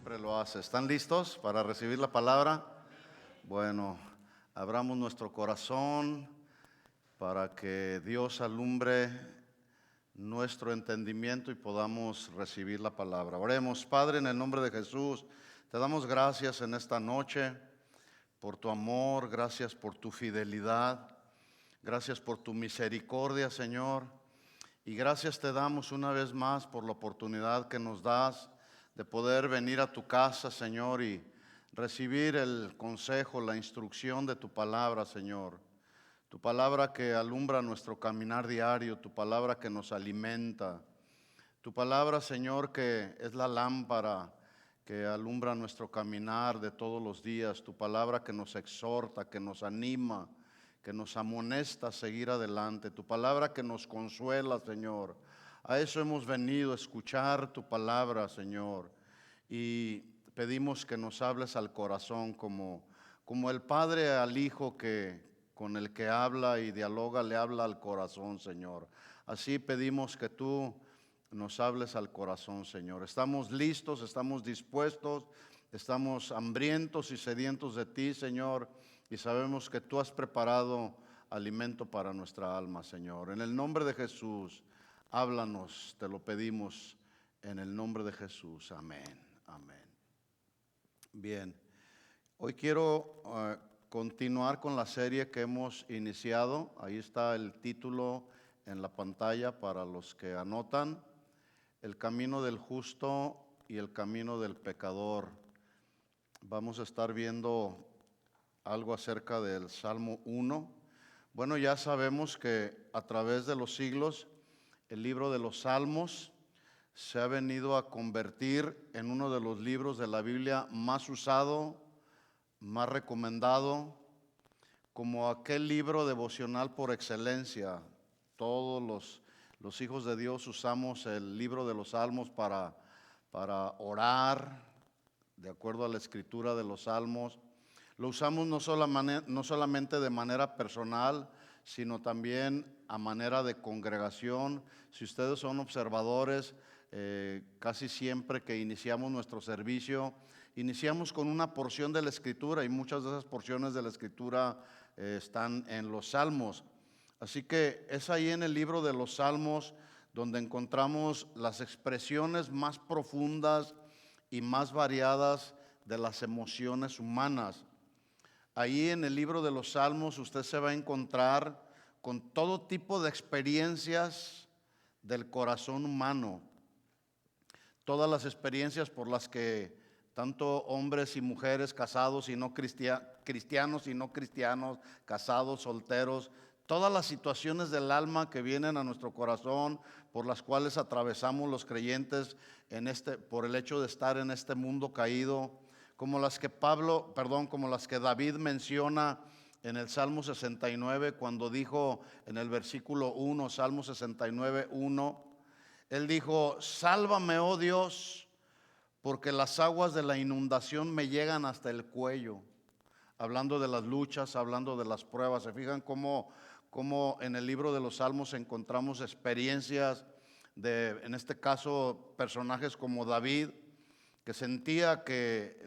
siempre lo hace. ¿Están listos para recibir la palabra? Bueno, abramos nuestro corazón para que Dios alumbre nuestro entendimiento y podamos recibir la palabra. Oremos. Padre, en el nombre de Jesús, te damos gracias en esta noche por tu amor, gracias por tu fidelidad, gracias por tu misericordia, Señor, y gracias te damos una vez más por la oportunidad que nos das de poder venir a tu casa, Señor, y recibir el consejo, la instrucción de tu palabra, Señor. Tu palabra que alumbra nuestro caminar diario, tu palabra que nos alimenta, tu palabra, Señor, que es la lámpara que alumbra nuestro caminar de todos los días, tu palabra que nos exhorta, que nos anima, que nos amonesta a seguir adelante, tu palabra que nos consuela, Señor. A eso hemos venido, a escuchar tu palabra, Señor, y pedimos que nos hables al corazón como el Padre al Hijo que con el que habla y dialoga, le habla al corazón, Señor. Así pedimos que tú nos hables al corazón, Señor. Estamos listos, estamos dispuestos, estamos hambrientos y sedientos de ti, Señor, y sabemos que tú has preparado alimento para nuestra alma, Señor. En el nombre de Jesús, háblanos, te lo pedimos, en el nombre de Jesús. Amén, amén. Bien, hoy quiero continuar con la serie que hemos iniciado. Ahí está el título en la pantalla para los que anotan: El camino del justo y el camino del pecador. Vamos a estar viendo algo acerca del Salmo 1. Bueno, ya sabemos que a través de los siglos el libro de los Salmos se ha venido a convertir en uno de los libros de la Biblia más usado, más recomendado, como aquel libro devocional por excelencia. Todos los hijos de Dios usamos el libro de los Salmos para orar, de acuerdo a la escritura de los Salmos. Lo usamos no solamente de manera personal, sino también a manera de congregación. Si ustedes son observadores, casi siempre que iniciamos nuestro servicio, iniciamos con una porción de la Escritura, y muchas de esas porciones de la Escritura están en los Salmos. Así que es ahí en el libro de los Salmos donde encontramos las expresiones más profundas y más variadas de las emociones humanas. Ahí en el libro de los Salmos usted se va a encontrar con todo tipo de experiencias del corazón humano. Todas las experiencias por las que tanto hombres y mujeres, casados y no cristianos y no cristianos, casados, solteros, todas las situaciones del alma que vienen a nuestro corazón, por las cuales atravesamos los creyentes por el hecho de estar en este mundo caído, como las que David menciona en el Salmo 69, cuando dijo en el versículo 1, Salmo 69, 1, él dijo: sálvame, oh Dios, porque las aguas de la inundación me llegan hasta el cuello. Hablando de las luchas, hablando de las pruebas. Se fijan cómo en el libro de los Salmos encontramos experiencias de, en este caso, personajes como David, que sentía que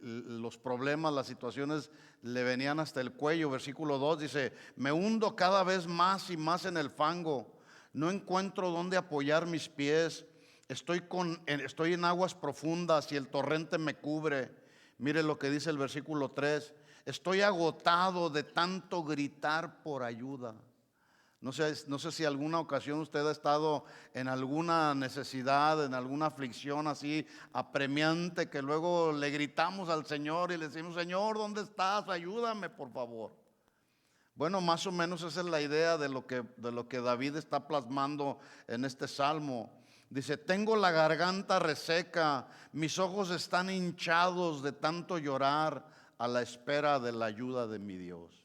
los problemas, las situaciones le venían hasta el cuello. Versículo 2 dice: me hundo cada vez más y más en el fango, no encuentro dónde apoyar mis pies, estoy en aguas profundas y el torrente me cubre. Mire lo que dice el versículo 3: estoy agotado de tanto gritar por ayuda. No sé si alguna ocasión usted ha estado en alguna necesidad, en alguna aflicción así apremiante, que luego le gritamos al Señor y le decimos: Señor, ¿dónde estás? Ayúdame, por favor. Bueno, más o menos esa es la idea de lo que David está plasmando en este salmo. Dice: tengo la garganta reseca, mis ojos están hinchados de tanto llorar a la espera de la ayuda de mi Dios.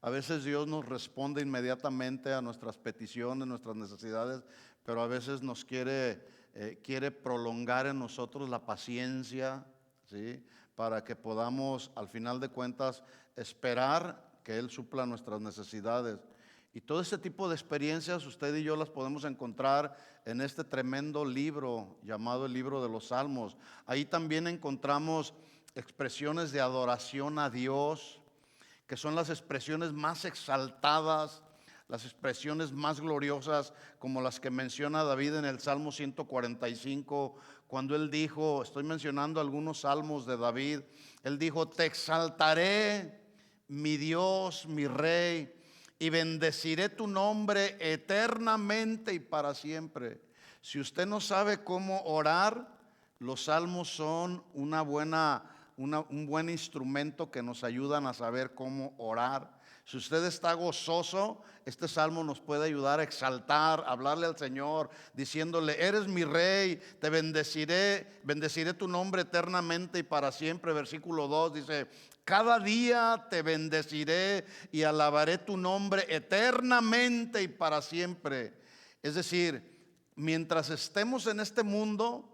A veces Dios nos responde inmediatamente a nuestras peticiones, nuestras necesidades, pero a veces nos quiere prolongar en nosotros la paciencia, ¿sí? Para que podamos, al final de cuentas, esperar que Él supla nuestras necesidades. Y todo ese tipo de experiencias usted y yo las podemos encontrar en este tremendo libro llamado el libro de los Salmos. Ahí también encontramos expresiones de adoración a Dios, que son las expresiones más exaltadas, las expresiones más gloriosas, como las que menciona David en el Salmo 145, cuando él dijo, estoy mencionando algunos salmos de David, él dijo: te exaltaré, mi Dios, mi Rey, y bendeciré tu nombre eternamente y para siempre. Si usted no sabe cómo orar, los salmos son un buen instrumento que nos ayudan a saber cómo orar. Si usted está gozoso, este salmo nos puede ayudar a exaltar, a hablarle al Señor, diciéndole: eres mi Rey, te bendeciré tu nombre eternamente y para siempre. Versículo 2 dice: cada día te bendeciré y alabaré tu nombre eternamente y para siempre. Es decir, mientras estemos en este mundo,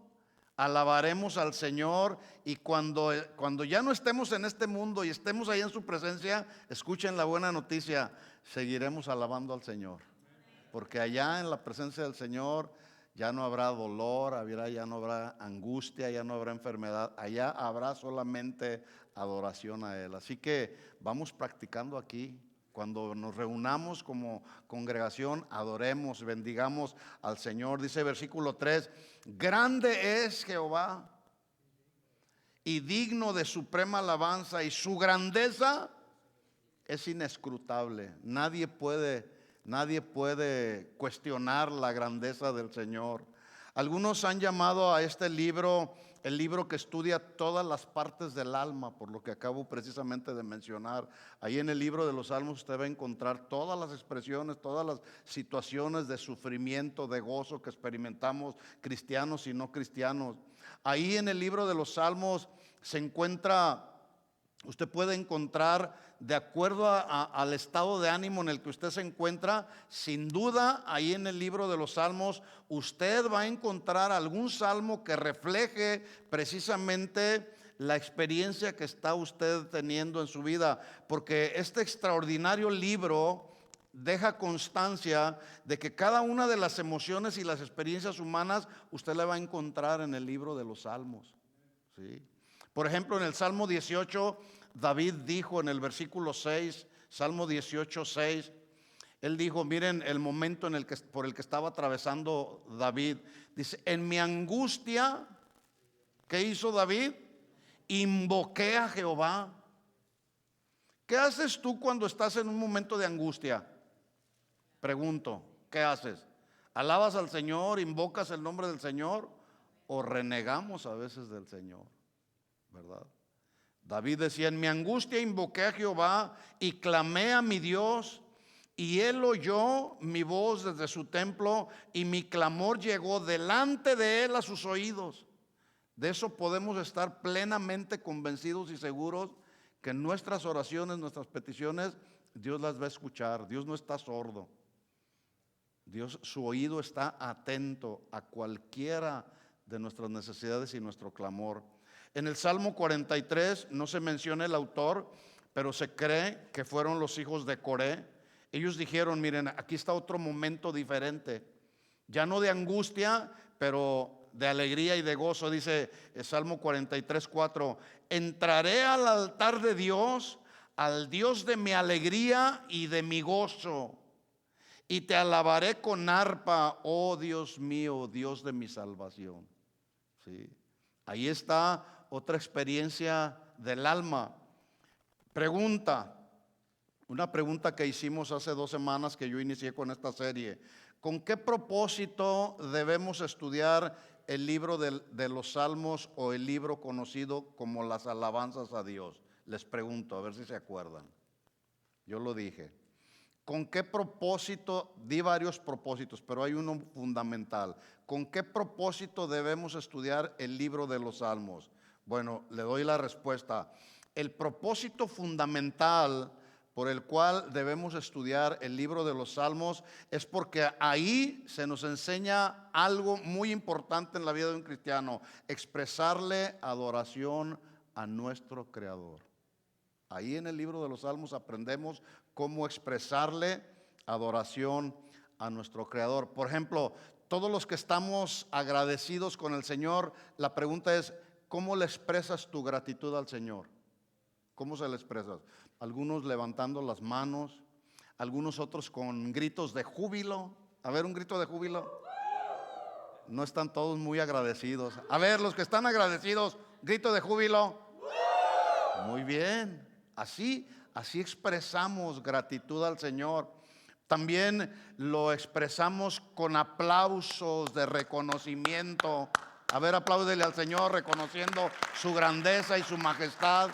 alabaremos al Señor, y cuando ya no estemos en este mundo y estemos ahí en su presencia, escuchen la buena noticia, seguiremos alabando al Señor. Porque allá en la presencia del Señor ya no habrá dolor, ya no habrá angustia, ya no habrá enfermedad. Allá habrá solamente adoración a Él. Así que vamos practicando aquí. Cuando nos reunamos como congregación, adoremos, bendigamos al Señor. Dice versículo 3: grande es Jehová y digno de suprema alabanza, y su grandeza es inescrutable. Nadie puede cuestionar la grandeza del Señor. Algunos han llamado a este libro el libro que estudia todas las partes del alma, por lo que acabo precisamente de mencionar. Ahí en el libro de los Salmos usted va a encontrar todas las expresiones, todas las situaciones de sufrimiento, de gozo que experimentamos cristianos y no cristianos. Ahí en el libro de los Salmos se encuentra, usted puede encontrar, de acuerdo al estado de ánimo en el que usted se encuentra, sin duda ahí en el libro de los Salmos usted va a encontrar algún salmo que refleje precisamente la experiencia que está usted teniendo en su vida, porque este extraordinario libro deja constancia de que cada una de las emociones y las experiencias humanas usted la va a encontrar en el libro de los Salmos, ¿sí? Por ejemplo, en el Salmo 18, David dijo en el versículo 6, Salmo 18, 6, él dijo, miren el momento por el que estaba atravesando David. Dice: en mi angustia, ¿qué hizo David? Invoqué a Jehová. ¿Qué haces tú cuando estás en un momento de angustia? Pregunto, ¿qué haces? ¿Alabas al Señor, invocas el nombre del Señor, o renegamos a veces del Señor? ¿Verdad? David decía: en mi angustia invoqué a Jehová y clamé a mi Dios, y él oyó mi voz desde su templo, y mi clamor llegó delante de él a sus oídos. De eso podemos estar plenamente convencidos y seguros, que nuestras oraciones, nuestras peticiones, Dios las va a escuchar. Dios no está sordo. Dios, su oído está atento a cualquiera de nuestras necesidades y nuestro clamor. En el Salmo 43 no se menciona el autor, pero se cree que fueron los hijos de Coré. Ellos dijeron: miren, aquí está otro momento diferente, ya no de angustia, pero de alegría y de gozo. Dice el Salmo 43, 4: entraré al altar de Dios, al Dios de mi alegría y de mi gozo, y te alabaré con arpa, oh Dios mío, Dios de mi salvación. ¿Sí? Ahí está otra experiencia del alma. Una pregunta que hicimos hace 2 semanas que yo inicié con esta serie: ¿con qué propósito debemos estudiar el libro de los Salmos, o el libro conocido como las alabanzas a Dios? Les pregunto, a ver si se acuerdan. Yo lo dije. ¿Con qué propósito? Di varios propósitos, pero hay uno fundamental. ¿Con qué propósito debemos estudiar el libro de los Salmos? Bueno, le doy la respuesta. El propósito fundamental por el cual debemos estudiar el libro de los Salmos es porque ahí se nos enseña algo muy importante en la vida de un cristiano: expresarle adoración a nuestro Creador. Ahí en el libro de los Salmos aprendemos cómo expresarle adoración a nuestro Creador. Por ejemplo, todos los que estamos agradecidos con el Señor, la pregunta es, ¿cómo le expresas tu gratitud al Señor? ¿Cómo se le expresas? Algunos levantando las manos, algunos otros con gritos de júbilo. A ver, un grito de júbilo. No están todos muy agradecidos. A ver, los que están agradecidos, grito de júbilo. Muy bien. Así expresamos gratitud al Señor. También lo expresamos con aplausos de reconocimiento. A ver, apláudele al Señor reconociendo su grandeza y su majestad.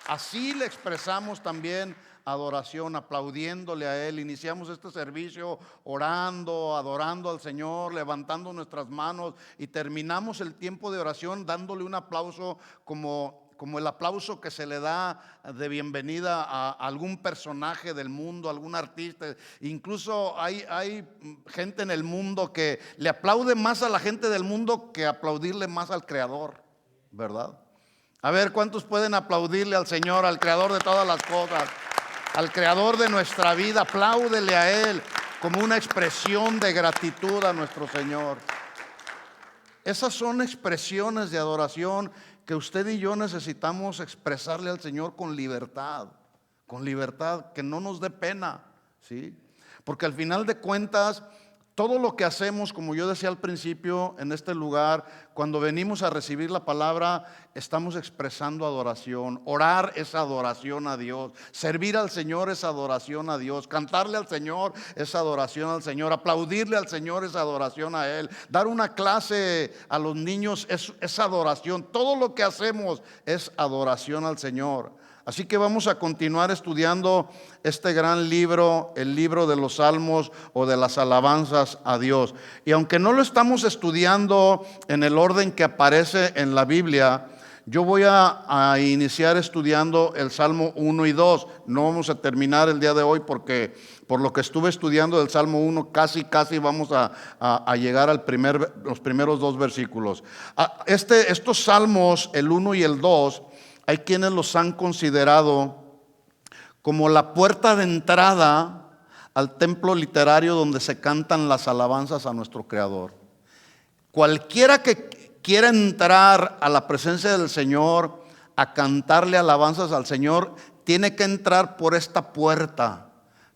Así le expresamos también adoración, aplaudiéndole a Él. Iniciamos este servicio orando, adorando al Señor, levantando nuestras manos, y terminamos el tiempo de oración dándole un aplauso como el aplauso que se le da de bienvenida a algún personaje del mundo, algún artista. Incluso hay gente en el mundo que le aplaude más a la gente del mundo que aplaudirle más al Creador, ¿verdad? A ver, ¿cuántos pueden aplaudirle al Señor, al Creador de todas las cosas, al Creador de nuestra vida? Apláudele a Él como una expresión de gratitud a nuestro Señor. Esas son expresiones de adoración que usted y yo necesitamos expresarle al Señor con libertad, que no nos dé pena, ¿sí? Porque al final de cuentas, todo lo que hacemos, como yo decía al principio en este lugar, cuando venimos a recibir la palabra, estamos expresando adoración. Orar es adoración a Dios, servir al Señor es adoración a Dios, cantarle al Señor es adoración al Señor, aplaudirle al Señor es adoración a Él, dar una clase a los niños es adoración. Todo lo que hacemos es adoración al Señor. Así que vamos a continuar estudiando este gran libro, el libro de los Salmos o de las alabanzas a Dios. Y aunque no lo estamos estudiando en el orden que aparece en la Biblia, yo voy a iniciar estudiando el Salmo 1 y 2. No vamos a terminar el día de hoy porque por lo que estuve estudiando del Salmo 1, casi vamos a llegar los primeros dos versículos. Estos salmos, el 1 y el 2, hay quienes los han considerado como la puerta de entrada al templo literario donde se cantan las alabanzas a nuestro Creador. Cualquiera que quiera entrar a la presencia del Señor a cantarle alabanzas al Señor, tiene que entrar por esta puerta,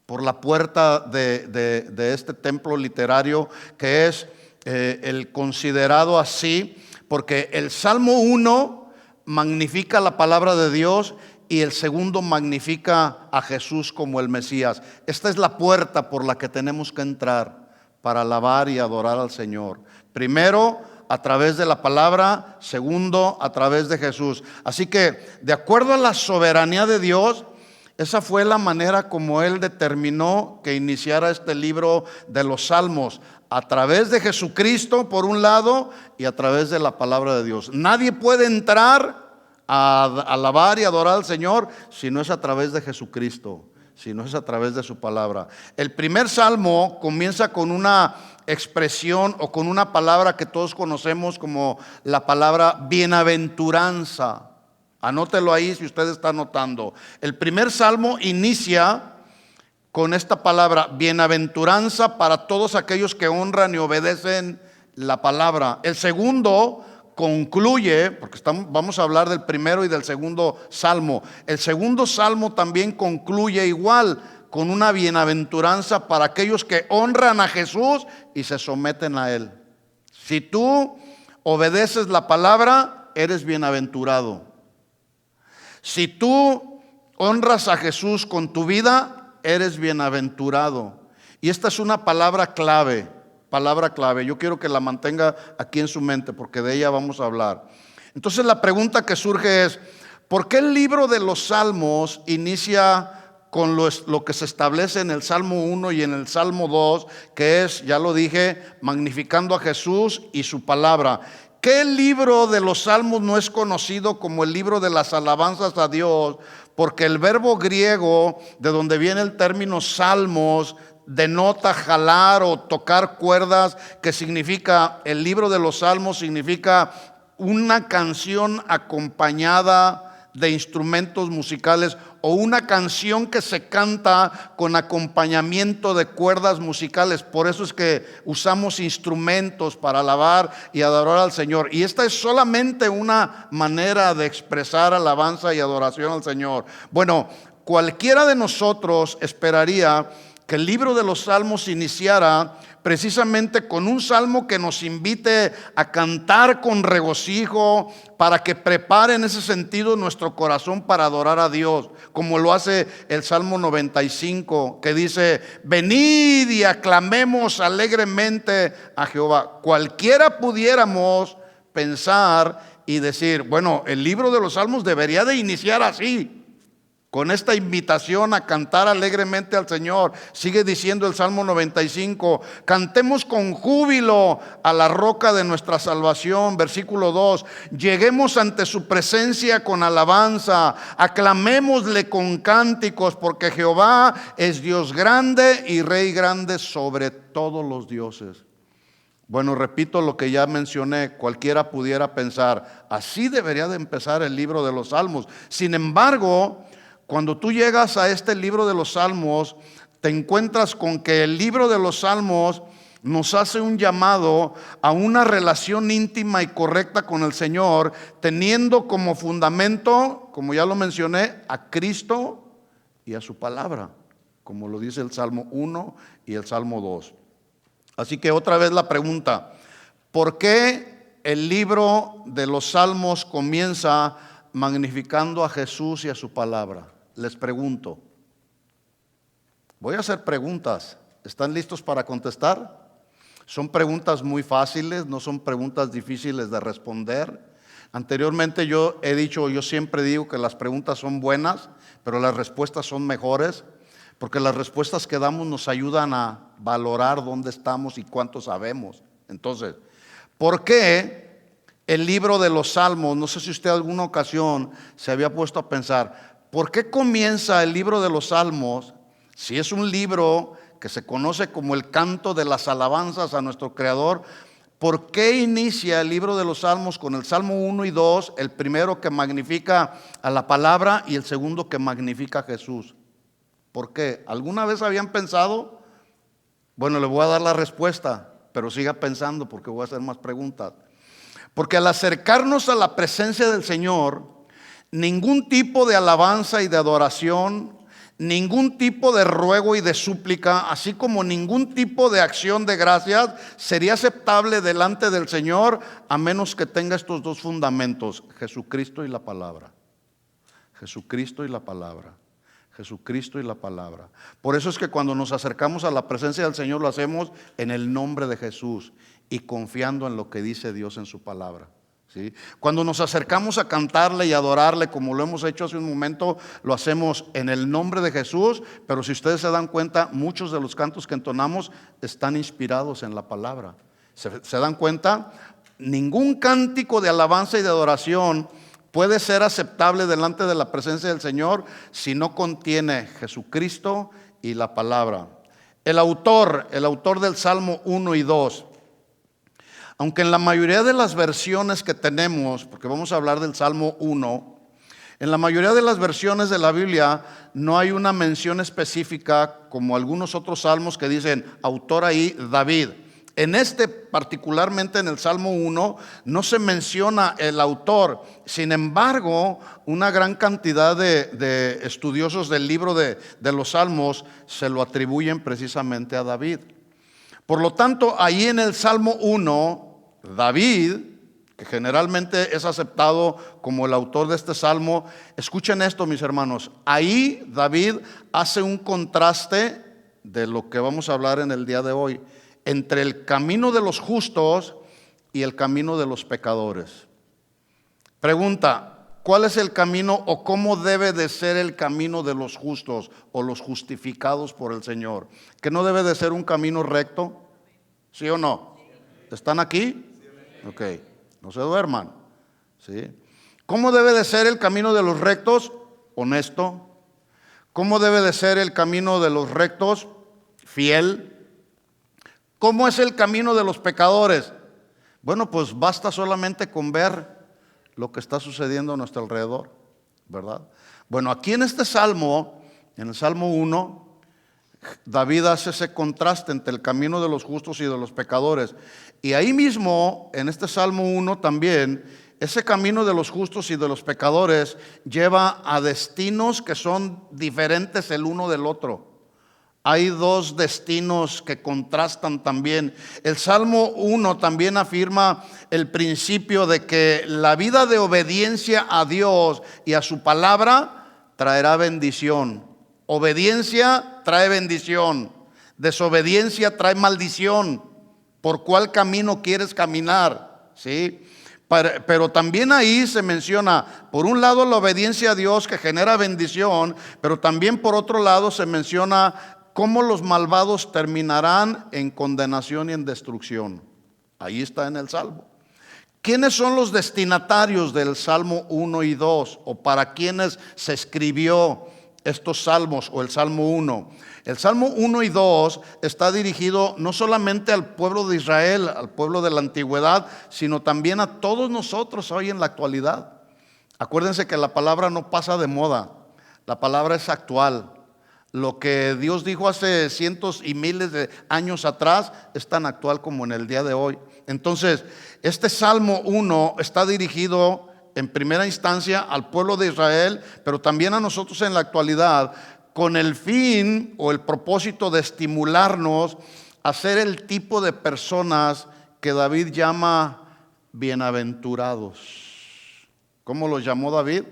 por la puerta de este templo literario, que es el considerado así, porque el Salmo 1 magnifica la palabra de Dios y el segundo magnifica a Jesús como el Mesías. Esta es la puerta por la que tenemos que entrar para alabar y adorar al Señor. Primero, a través de la palabra; segundo, a través de Jesús. Así que, de acuerdo a la soberanía de Dios, esa fue la manera como Él determinó que iniciara este libro de los Salmos, a través de Jesucristo por un lado y a través de la palabra de Dios. Nadie puede entrar a alabar y adorar al Señor si no es a través de Jesucristo, si no es a través de su palabra. El primer salmo comienza con una expresión o con una palabra que todos conocemos como la palabra bienaventuranza. Anótelo ahí si usted está anotando. El primer salmo inicia con esta palabra, bienaventuranza para todos aquellos que honran y obedecen la palabra. El segundo concluye, porque vamos a hablar del primero y del segundo salmo. El segundo salmo también concluye igual, con una bienaventuranza para aquellos que honran a Jesús y se someten a Él. Si tú obedeces la palabra, eres bienaventurado. Si tú honras a Jesús con tu vida, eres bienaventurado. Y esta es una palabra clave. Yo quiero que la mantenga aquí en su mente porque de ella vamos a hablar. Entonces la pregunta que surge es, ¿por qué el libro de los Salmos inicia con lo que se establece en el Salmo 1 y en el Salmo 2, que es, ya lo dije, magnificando a Jesús y su palabra? ¿Qué libro de los Salmos no es conocido como el libro de las alabanzas a Dios? Porque el verbo griego, de donde viene el término salmos, denota jalar o tocar cuerdas, que significa, el libro de los Salmos significa una canción acompañada de instrumentos musicales o una canción que se canta con acompañamiento de cuerdas musicales. Por eso es que usamos instrumentos para alabar y adorar al Señor. Y esta es solamente una manera de expresar alabanza y adoración al Señor. Bueno, cualquiera de nosotros esperaría que el libro de los Salmos iniciara precisamente con un salmo que nos invite a cantar con regocijo, para que prepare en ese sentido nuestro corazón para adorar a Dios, como lo hace el Salmo 95, que dice: venid y aclamemos alegremente a Jehová. Cualquiera pudiéramos pensar y decir, bueno, el libro de los Salmos debería de iniciar así, con esta invitación a cantar alegremente al Señor. Sigue diciendo el Salmo 95: cantemos con júbilo a la roca de nuestra salvación. Versículo 2: lleguemos ante su presencia con alabanza, aclamémosle con cánticos, porque Jehová es Dios grande y Rey grande sobre todos los dioses. Bueno, repito lo que ya mencioné, cualquiera pudiera pensar, así debería de empezar el libro de los Salmos. Sin embargo, cuando tú llegas a este libro de los Salmos, te encuentras con que el libro de los Salmos nos hace un llamado a una relación íntima y correcta con el Señor, teniendo como fundamento, como ya lo mencioné, a Cristo y a su palabra, como lo dice el Salmo 1 y el Salmo 2. Así que otra vez la pregunta: ¿por qué el libro de los Salmos comienza magnificando a Jesús y a su palabra? Les pregunto. Voy a hacer preguntas. ¿Están listos para contestar? Son preguntas muy fáciles, no son preguntas difíciles de responder. Anteriormente yo siempre digo que las preguntas son buenas, pero las respuestas son mejores, porque las respuestas que damos nos ayudan a valorar dónde estamos y cuánto sabemos. Entonces, ¿por qué el libro de los Salmos? No sé si usted alguna ocasión se había puesto a pensar, ¿por qué comienza el libro de los Salmos? Si es un libro que se conoce como el canto de las alabanzas a nuestro Creador, ¿por qué inicia el libro de los Salmos con el Salmo 1 y 2? El primero que magnifica a la palabra y el segundo que magnifica a Jesús. ¿Por qué? ¿Alguna vez habían pensado? Bueno, le voy a dar la respuesta, pero siga pensando porque voy a hacer más preguntas. Porque al acercarnos a la presencia del Señor, ningún tipo de alabanza y de adoración, ningún tipo de ruego y de súplica, así como ningún tipo de acción de gracias sería aceptable delante del Señor, a menos que tenga estos dos fundamentos: Jesucristo y la palabra. Jesucristo y la palabra. Jesucristo y la palabra. Por eso es que cuando nos acercamos a la presencia del Señor, lo hacemos en el nombre de Jesús y confiando en lo que dice Dios en su palabra. ¿Sí? Cuando nos acercamos a cantarle y adorarle, como lo hemos hecho hace un momento, lo hacemos en el nombre de Jesús. Pero si ustedes se dan cuenta, muchos de los cantos que entonamos están inspirados en la palabra. ¿Se dan cuenta? Ningún cántico de alabanza y de adoración puede ser aceptable delante de la presencia del Señor si no contiene Jesucristo y la palabra. El autor del Salmo 1 y 2, aunque en la mayoría de las versiones que tenemos, porque vamos a hablar del Salmo 1, en la mayoría de las versiones de la Biblia no hay una mención específica como algunos otros salmos que dicen autor ahí David. En este, particularmente en el Salmo 1, no se menciona el autor. Sin embargo, una gran cantidad de estudiosos del libro de los Salmos se lo atribuyen precisamente a David. Por lo tanto, ahí en el Salmo 1, David, que generalmente es aceptado como el autor de este salmo, escuchen esto, mis hermanos, ahí David hace un contraste de lo que vamos a hablar en el día de hoy, entre el camino de los justos y el camino de los pecadores. Pregunta: ¿cuál es el camino o cómo debe de ser el camino de los justos o los justificados por el Señor? ¿Que no debe de ser un camino recto? ¿Sí o no? ¿Están aquí? Ok, no se duerman. ¿Sí? ¿Cómo debe de ser el camino de los rectos? Honesto. ¿Cómo debe de ser el camino de los rectos? Fiel. ¿Cómo es el camino de los pecadores? Bueno, pues basta solamente con ver lo que está sucediendo a nuestro alrededor, ¿verdad? Bueno, aquí en este salmo, en el Salmo 1, David hace ese contraste entre el camino de los justos y de los pecadores. Y ahí mismo, en este Salmo 1 también, ese camino de los justos y de los pecadores lleva a destinos que son diferentes el uno del otro. Hay dos destinos que contrastan también. El Salmo 1 también afirma el principio de que la vida de obediencia a Dios y a su palabra traerá bendición. Obediencia trae bendición, desobediencia trae maldición. ¿Por cuál camino quieres caminar? ¿Sí? Pero también ahí se menciona, por un lado, la obediencia a Dios que genera bendición, pero también por otro lado se menciona cómo los malvados terminarán en condenación y en destrucción. Ahí está en el Salmo. ¿Quiénes son los destinatarios del Salmo 1 y 2? ¿O para quienes se escribió estos salmos o el Salmo 1? El Salmo 1 y 2 está dirigido no solamente al pueblo de Israel, al pueblo de la antigüedad, sino también a todos nosotros hoy en la actualidad. Acuérdense que la palabra no pasa de moda, la palabra es actual. Lo que Dios dijo hace cientos y miles de años atrás es tan actual como en el día de hoy. Entonces, este Salmo 1 está dirigido en primera instancia al pueblo de Israel, pero también a nosotros en la actualidad, con el fin o el propósito de estimularnos a ser el tipo de personas que David llama bienaventurados. ¿Cómo los llamó David?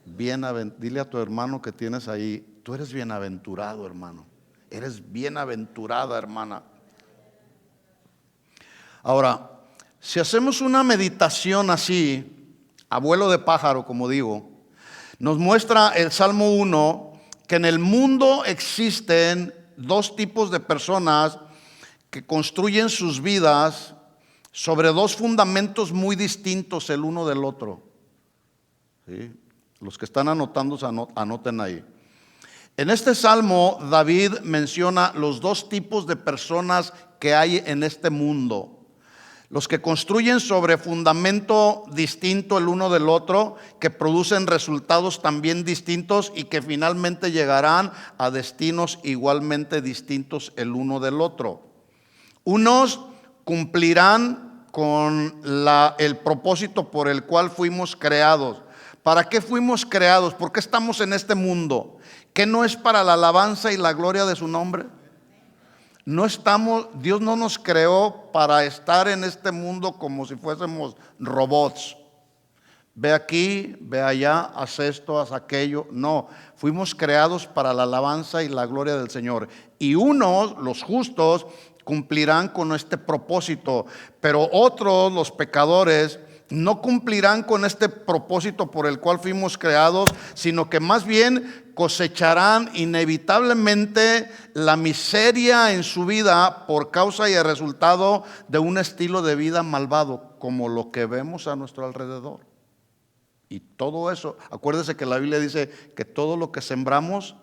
Dile a tu hermano que tienes ahí, tú eres bienaventurado, hermano. Eres bienaventurada, hermana. Ahora, si hacemos una meditación así, abuelo de pájaro, como digo, nos muestra el Salmo 1 que en el mundo existen dos tipos de personas que construyen sus vidas sobre dos fundamentos muy distintos el uno del otro. ¿Sí? Los que están anotando, anoten ahí. En este salmo, David menciona los dos tipos de personas que hay en este mundo. Los que construyen sobre fundamento distinto el uno del otro, que producen resultados también distintos y que finalmente llegarán a destinos igualmente distintos el uno del otro. Unos cumplirán con el propósito por el cual fuimos creados. ¿Para qué fuimos creados? ¿Por qué estamos en este mundo? ¿Qué no es para la alabanza y la gloria de su nombre? Dios no nos creó para estar en este mundo como si fuésemos robots. Ve aquí, ve allá, haz esto, haz aquello. No, fuimos creados para la alabanza y la gloria del Señor. Y unos, los justos, cumplirán con este propósito, pero otros, los pecadores, no cumplirán con este propósito por el cual fuimos creados, sino que más bien cosecharán inevitablemente la miseria en su vida por causa y el resultado de un estilo de vida malvado, como lo que vemos a nuestro alrededor. Y todo eso, acuérdese que la Biblia dice que todo lo que sembramos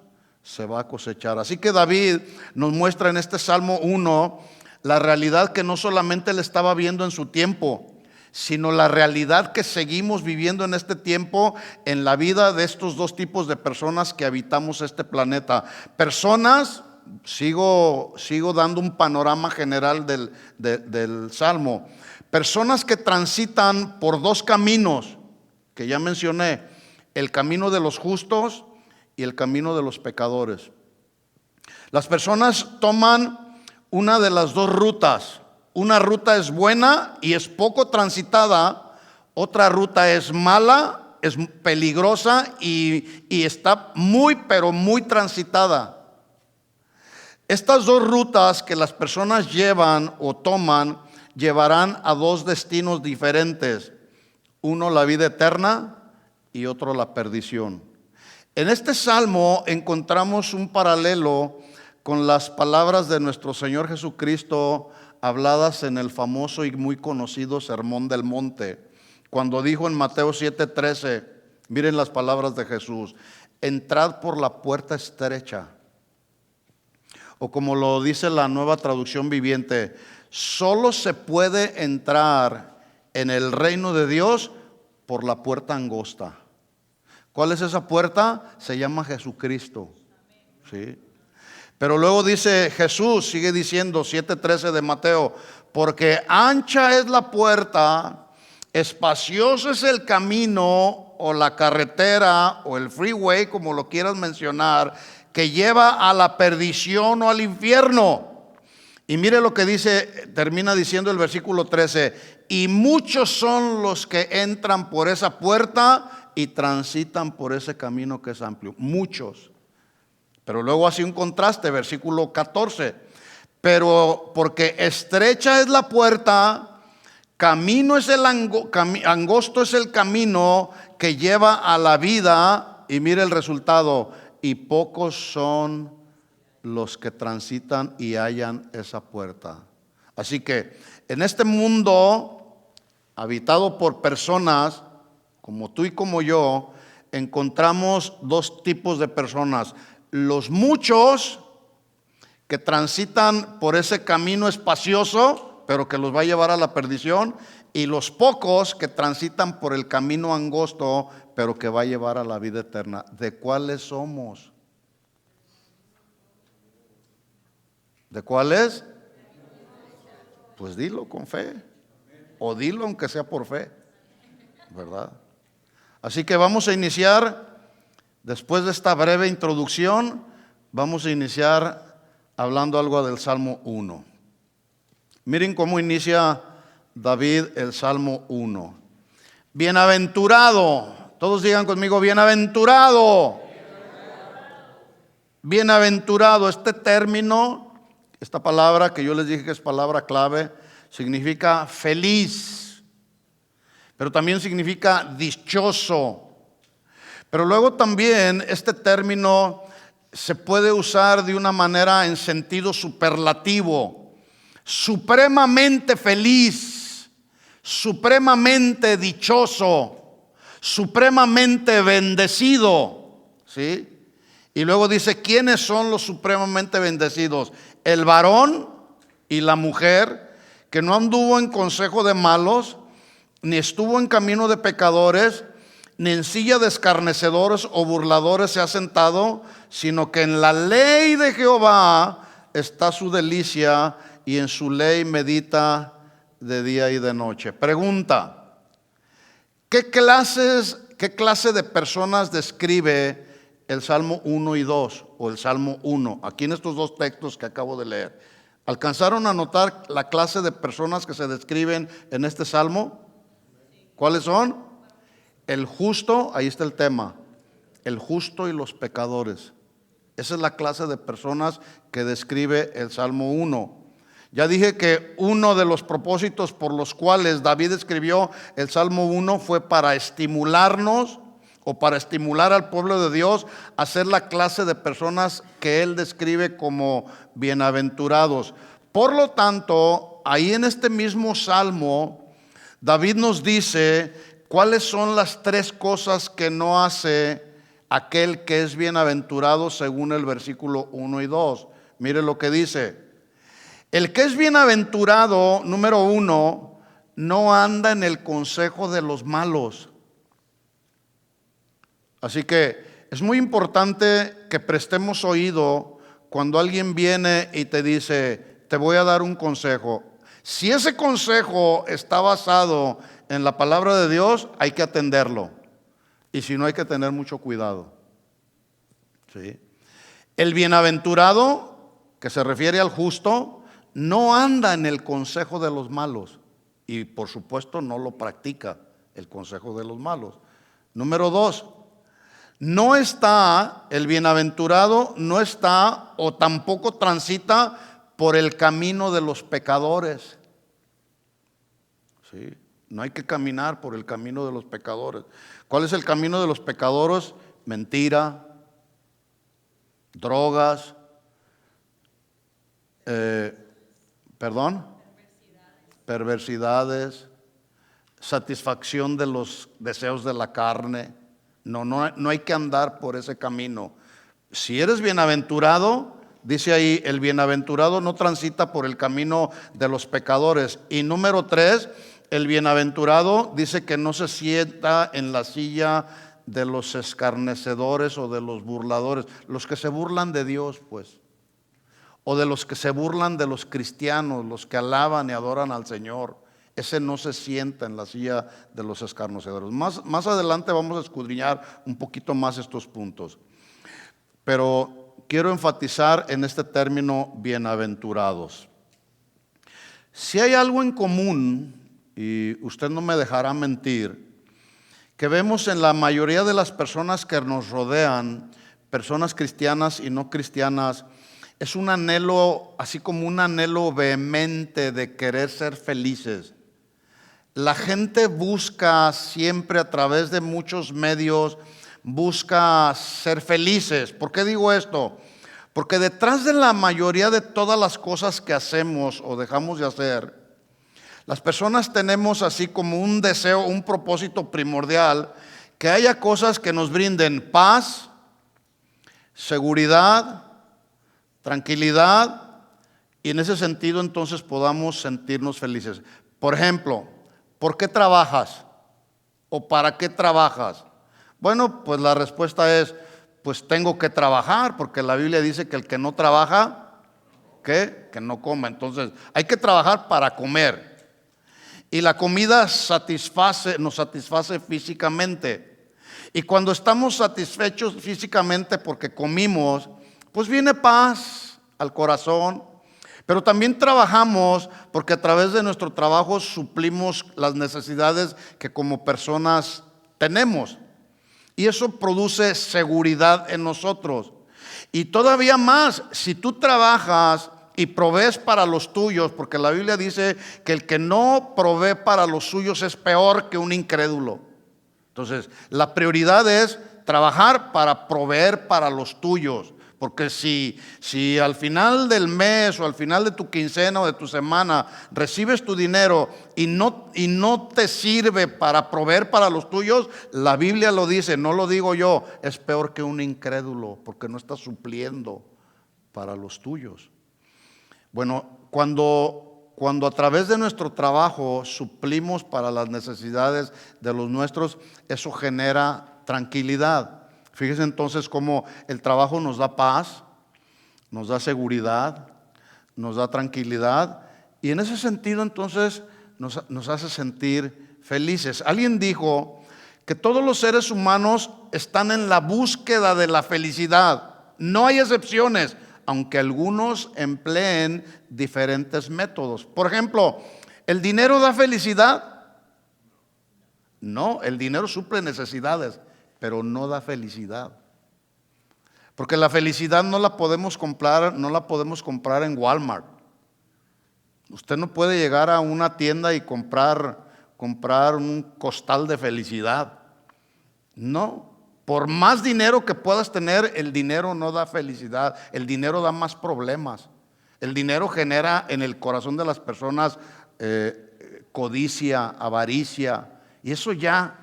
se va a cosechar. Así que David nos muestra en este Salmo 1 la realidad que no solamente él estaba viendo en su tiempo, sino la realidad que seguimos viviendo en este tiempo en la vida de estos dos tipos de personas que habitamos este planeta. Personas, sigo dando un panorama general del Salmo, personas que transitan por dos caminos que ya mencioné, el camino de los justos y el camino de los pecadores. Las personas toman una de las dos rutas. Una ruta es buena y es poco transitada, otra ruta es mala, es peligrosa y está muy, pero muy transitada. Estas dos rutas que las personas llevan o toman llevarán a dos destinos diferentes. Uno la vida eterna y otro la perdición. En este salmo encontramos un paralelo con las palabras de nuestro Señor Jesucristo habladas en el famoso y muy conocido Sermón del Monte, cuando dijo en Mateo 7:13, miren las palabras de Jesús: entrad por la puerta estrecha, o como lo dice la Nueva Traducción Viviente, solo se puede entrar en el reino de Dios por la puerta angosta. ¿Cuál es esa puerta? Se llama Jesucristo. ¿Sí? Pero luego dice Jesús, sigue diciendo 7:13 de Mateo, porque ancha es la puerta, espacioso es el camino o la carretera o el freeway, como lo quieras mencionar, que lleva a la perdición o al infierno. Y mire lo que dice, termina diciendo el versículo 13, y muchos son los que entran por esa puerta y transitan por ese camino que es amplio. Muchos. Pero luego hace un contraste, versículo 14. Pero porque estrecha es la puerta, camino es el angosto es el camino que lleva a la vida. Y mire el resultado. Y pocos son los que transitan y hallan esa puerta. Así que en este mundo habitado por personas como tú y como yo, encontramos dos tipos de personas. Los muchos que transitan por ese camino espacioso, pero que los va a llevar a la perdición, y los pocos que transitan por el camino angosto, pero que va a llevar a la vida eterna. ¿De cuáles somos? ¿De cuáles? Pues dilo con fe, o dilo aunque sea por fe, ¿verdad? Así que vamos a iniciar. Después de esta breve introducción, vamos a iniciar hablando algo del Salmo 1. Miren cómo inicia David el Salmo 1. Bienaventurado, todos digan conmigo, bienaventurado. Bienaventurado, este término, esta palabra que yo les dije que es palabra clave, significa feliz, pero también significa dichoso. Pero luego también este término se puede usar de una manera en sentido superlativo. Supremamente feliz, supremamente dichoso, supremamente bendecido. ¿Sí? Y luego dice, ¿quiénes son los supremamente bendecidos? El varón y la mujer que no anduvo en consejo de malos, ni estuvo en camino de pecadores, ni en silla de escarnecedores o burladores se ha sentado, sino que en la ley de Jehová está su delicia, y en su ley medita de día y de noche. Pregunta: ¿qué clase de personas describe el Salmo 1 y 2 o el Salmo 1? Aquí en estos dos textos que acabo de leer, ¿alcanzaron a notar la clase de personas que se describen en este Salmo? ¿Cuáles son? El justo, ahí está el tema, el justo y los pecadores. Esa es la clase de personas que describe el Salmo 1. Ya dije que uno de los propósitos por los cuales David escribió el Salmo 1 fue para estimularnos o para estimular al pueblo de Dios a ser la clase de personas que él describe como bienaventurados. Por lo tanto, ahí en este mismo Salmo, David nos dice ¿cuáles son las tres cosas que no hace aquel que es bienaventurado según el versículo 1 y 2? Mire lo que dice. El que es bienaventurado, número 1, no anda en el consejo de los malos. Así que es muy importante que prestemos oído cuando alguien viene y te dice, te voy a dar un consejo. Si ese consejo está basado en la palabra de Dios, hay que atenderlo. Y si no, hay que tener mucho cuidado. ¿Sí? El bienaventurado, que se refiere al justo, no anda en el consejo de los malos. Y por supuesto no lo practica, el consejo de los malos. Número 2, no está, el bienaventurado no está o tampoco transita por el camino de los pecadores. ¿Sí? No hay que caminar por el camino de los pecadores. ¿Cuál es el camino de los pecadores? Mentira, drogas, perversidades, satisfacción de los deseos de la carne. No hay que andar por ese camino. Si eres bienaventurado, dice ahí, el bienaventurado no transita por el camino de los pecadores. Y número 3, el bienaventurado dice que no se sienta en la silla de los escarnecedores o de los burladores, los que se burlan de Dios, pues, o de los que se burlan de los cristianos, los que alaban y adoran al Señor. Ese no se sienta en la silla de los escarnecedores. Más adelante vamos a escudriñar un poquito más estos puntos. Pero quiero enfatizar en este término bienaventurados. Si hay algo en común, y usted no me dejará mentir, que vemos en la mayoría de las personas que nos rodean, personas cristianas y no cristianas, es un anhelo, así como un anhelo vehemente de querer ser felices. La gente busca siempre a través de muchos medios, busca ser felices. ¿Por qué digo esto? Porque detrás de la mayoría de todas las cosas que hacemos o dejamos de hacer, las personas tenemos así como un deseo, un propósito primordial, que haya cosas que nos brinden paz, seguridad, tranquilidad, y en ese sentido entonces podamos sentirnos felices. Por ejemplo, ¿por qué trabajas? ¿O para qué trabajas? Bueno, pues la respuesta es, pues tengo que trabajar, porque la Biblia dice que el que no trabaja, ¿qué? Que no coma. Entonces, hay que trabajar para comer. Y la comida nos satisface físicamente. Y cuando estamos satisfechos físicamente porque comimos, pues viene paz al corazón. Pero también trabajamos porque a través de nuestro trabajo suplimos las necesidades que como personas tenemos. Y eso produce seguridad en nosotros. Y todavía más, si tú trabajas y provees para los tuyos, porque la Biblia dice que el que no provee para los suyos es peor que un incrédulo. Entonces, la prioridad es trabajar para proveer para los tuyos. Porque si al final del mes o al final de tu quincena o de tu semana recibes tu dinero y no te sirve para proveer para los tuyos, la Biblia lo dice, no lo digo yo, es peor que un incrédulo porque no está supliendo para los tuyos. Bueno, cuando a través de nuestro trabajo suplimos para las necesidades de los nuestros, eso genera tranquilidad. Fíjese entonces cómo el trabajo nos da paz, nos da seguridad, nos da tranquilidad, y en ese sentido entonces nos hace sentir felices. Alguien dijo que todos los seres humanos están en la búsqueda de la felicidad. No hay excepciones, aunque algunos empleen diferentes métodos. Por ejemplo, ¿el dinero da felicidad? No, el dinero suple necesidades, pero no da felicidad. Porque la felicidad no la podemos comprar en Walmart. Usted no puede llegar a una tienda y comprar un costal de felicidad. No. Por más dinero que puedas tener, el dinero no da felicidad, el dinero da más problemas. El dinero genera en el corazón de las personas codicia, avaricia, y eso ya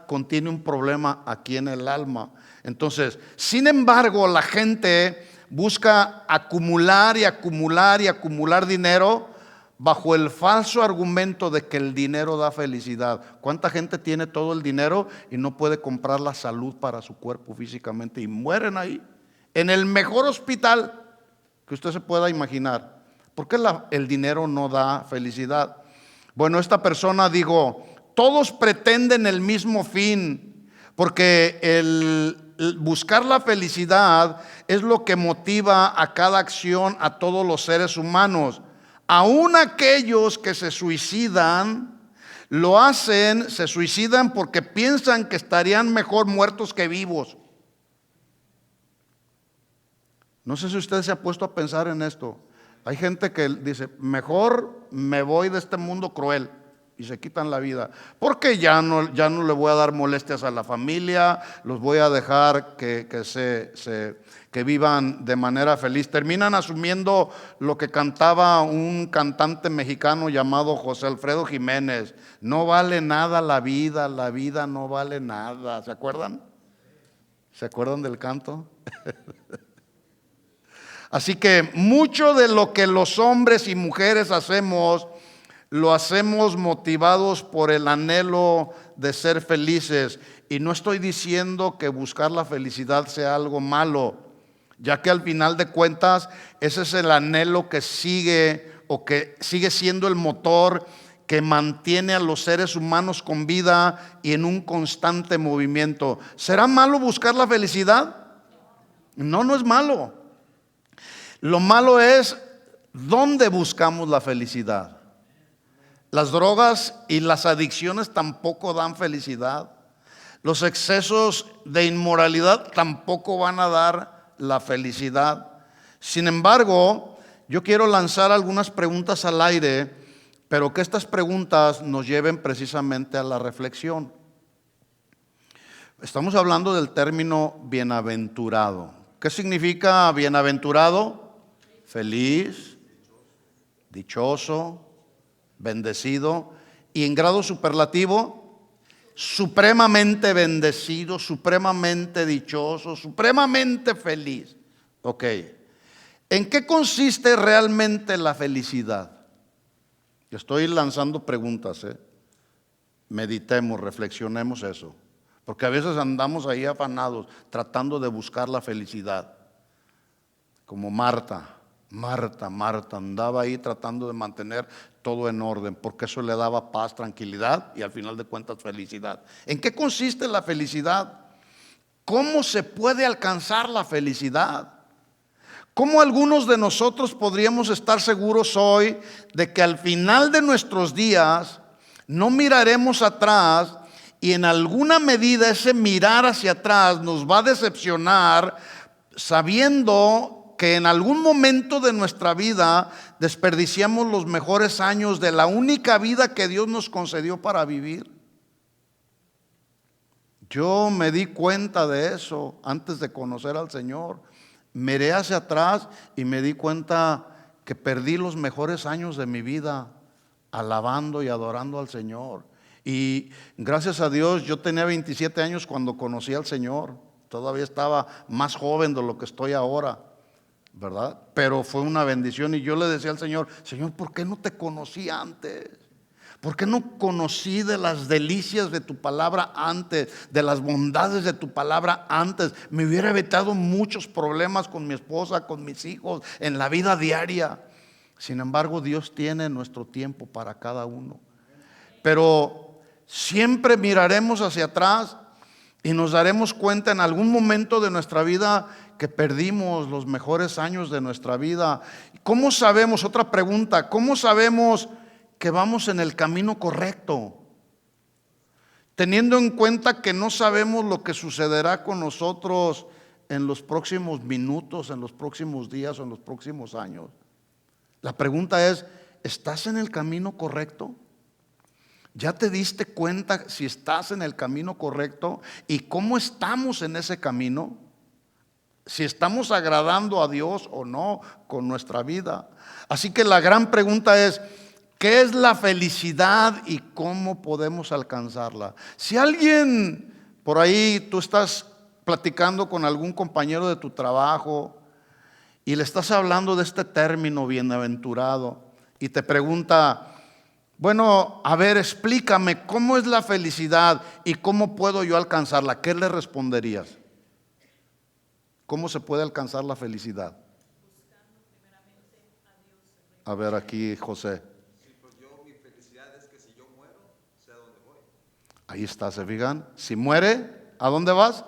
contiene un problema aquí en el alma. Entonces, sin embargo, la gente busca acumular y acumular y acumular dinero bajo el falso argumento de que el dinero da felicidad. ¿Cuánta gente tiene todo el dinero y no puede comprar la salud para su cuerpo físicamente y mueren ahí, en el mejor hospital que usted se pueda imaginar? ¿Por qué el dinero no da felicidad? Bueno, esta persona dijo, todos pretenden el mismo fin, porque el buscar la felicidad es lo que motiva a cada acción a todos los seres humanos. Aún aquellos que se suicidan, se suicidan porque piensan que estarían mejor muertos que vivos. No sé si usted se ha puesto a pensar en esto. Hay gente que dice, mejor me voy de este mundo cruel, y se quitan la vida, porque ya no le voy a dar molestias a la familia, los voy a dejar que vivan de manera feliz. Terminan asumiendo lo que cantaba un cantante mexicano llamado José Alfredo Jiménez: no vale nada la vida no vale nada. ¿Se acuerdan? ¿Se acuerdan del canto? Así que mucho de lo que los hombres y mujeres hacemos, lo hacemos motivados por el anhelo de ser felices. Y no estoy diciendo que buscar la felicidad sea algo malo, ya que al final de cuentas ese es el anhelo que sigue, o que sigue siendo el motor que mantiene a los seres humanos con vida y en un constante movimiento. ¿Será malo buscar la felicidad? No, no es malo. Lo malo es dónde buscamos la felicidad. Las drogas y las adicciones tampoco dan felicidad. Los excesos de inmoralidad tampoco van a dar la felicidad. Sin embargo, yo quiero lanzar algunas preguntas al aire, pero que estas preguntas nos lleven precisamente a la reflexión. Estamos hablando del término bienaventurado. ¿Qué significa bienaventurado? Feliz, dichoso, bendecido, y en grado superlativo, supremamente bendecido, supremamente dichoso, supremamente feliz. Ok, ¿en qué consiste realmente la felicidad? Yo estoy lanzando preguntas, meditemos, reflexionemos eso, porque a veces andamos ahí afanados tratando de buscar la felicidad, como Marta andaba ahí tratando de mantener todo en orden, porque eso le daba paz, tranquilidad y al final de cuentas felicidad. ¿En qué consiste la felicidad? ¿Cómo se puede alcanzar la felicidad? ¿Cómo algunos de nosotros podríamos estar seguros hoy de que al final de nuestros días no miraremos atrás y en alguna medida ese mirar hacia atrás nos va a decepcionar, sabiendo que en algún momento de nuestra vida desperdiciamos los mejores años de la única vida que Dios nos concedió para vivir? Yo me di cuenta de eso antes de conocer al Señor. Miré hacia atrás y me di cuenta que perdí los mejores años de mi vida alabando y adorando al Señor. Y gracias a Dios, yo tenía 27 años cuando conocí al Señor. Todavía estaba más joven de lo que estoy ahora, ¿verdad? Pero fue una bendición y yo le decía al Señor: Señor, ¿por qué no te conocí antes? ¿Por qué no conocí de las delicias de tu palabra antes, de las bondades de tu palabra antes? Me hubiera evitado muchos problemas con mi esposa, con mis hijos, en la vida diaria. Sin embargo, Dios tiene nuestro tiempo para cada uno. Pero siempre miraremos hacia atrás y nos daremos cuenta en algún momento de nuestra vida que perdimos los mejores años de nuestra vida. ¿Cómo sabemos? Otra pregunta: ¿cómo sabemos que vamos en el camino correcto? Teniendo en cuenta que no sabemos lo que sucederá con nosotros en los próximos minutos, en los próximos días o en los próximos años. La pregunta es: ¿estás en el camino correcto? ¿Ya te diste cuenta si estás en el camino correcto y cómo estamos en ese camino? Si estamos agradando a Dios o no con nuestra vida. Así que la gran pregunta es: ¿qué es la felicidad y cómo podemos alcanzarla? Si alguien por ahí, tú estás platicando con algún compañero de tu trabajo y le estás hablando de este término bienaventurado y te pregunta: bueno, a ver, explícame cómo es la felicidad y cómo puedo yo alcanzarla, ¿qué le responderías? ¿Cómo se puede alcanzar la felicidad? A ver, aquí José. Ahí está, ¿se fijan? Si muere, ¿a dónde vas?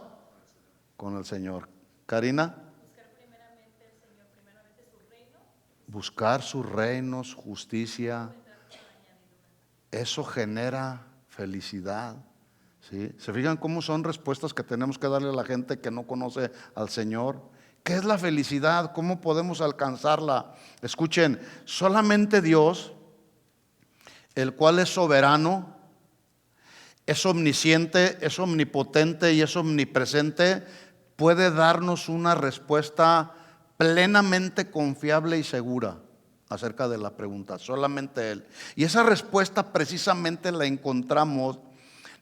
Con el Señor. Karina. Buscar primeramente el Señor, primeramente su reino. Buscar sus reinos, justicia. Eso genera felicidad. ¿Sí? ¿Se fijan cómo son respuestas que tenemos que darle a la gente que no conoce al Señor? ¿Qué es la felicidad? ¿Cómo podemos alcanzarla? Escuchen, solamente Dios, el cual es soberano, es omnisciente, es omnipotente y es omnipresente, puede darnos una respuesta plenamente confiable y segura acerca de la pregunta. Solamente Él. Y esa respuesta precisamente la encontramos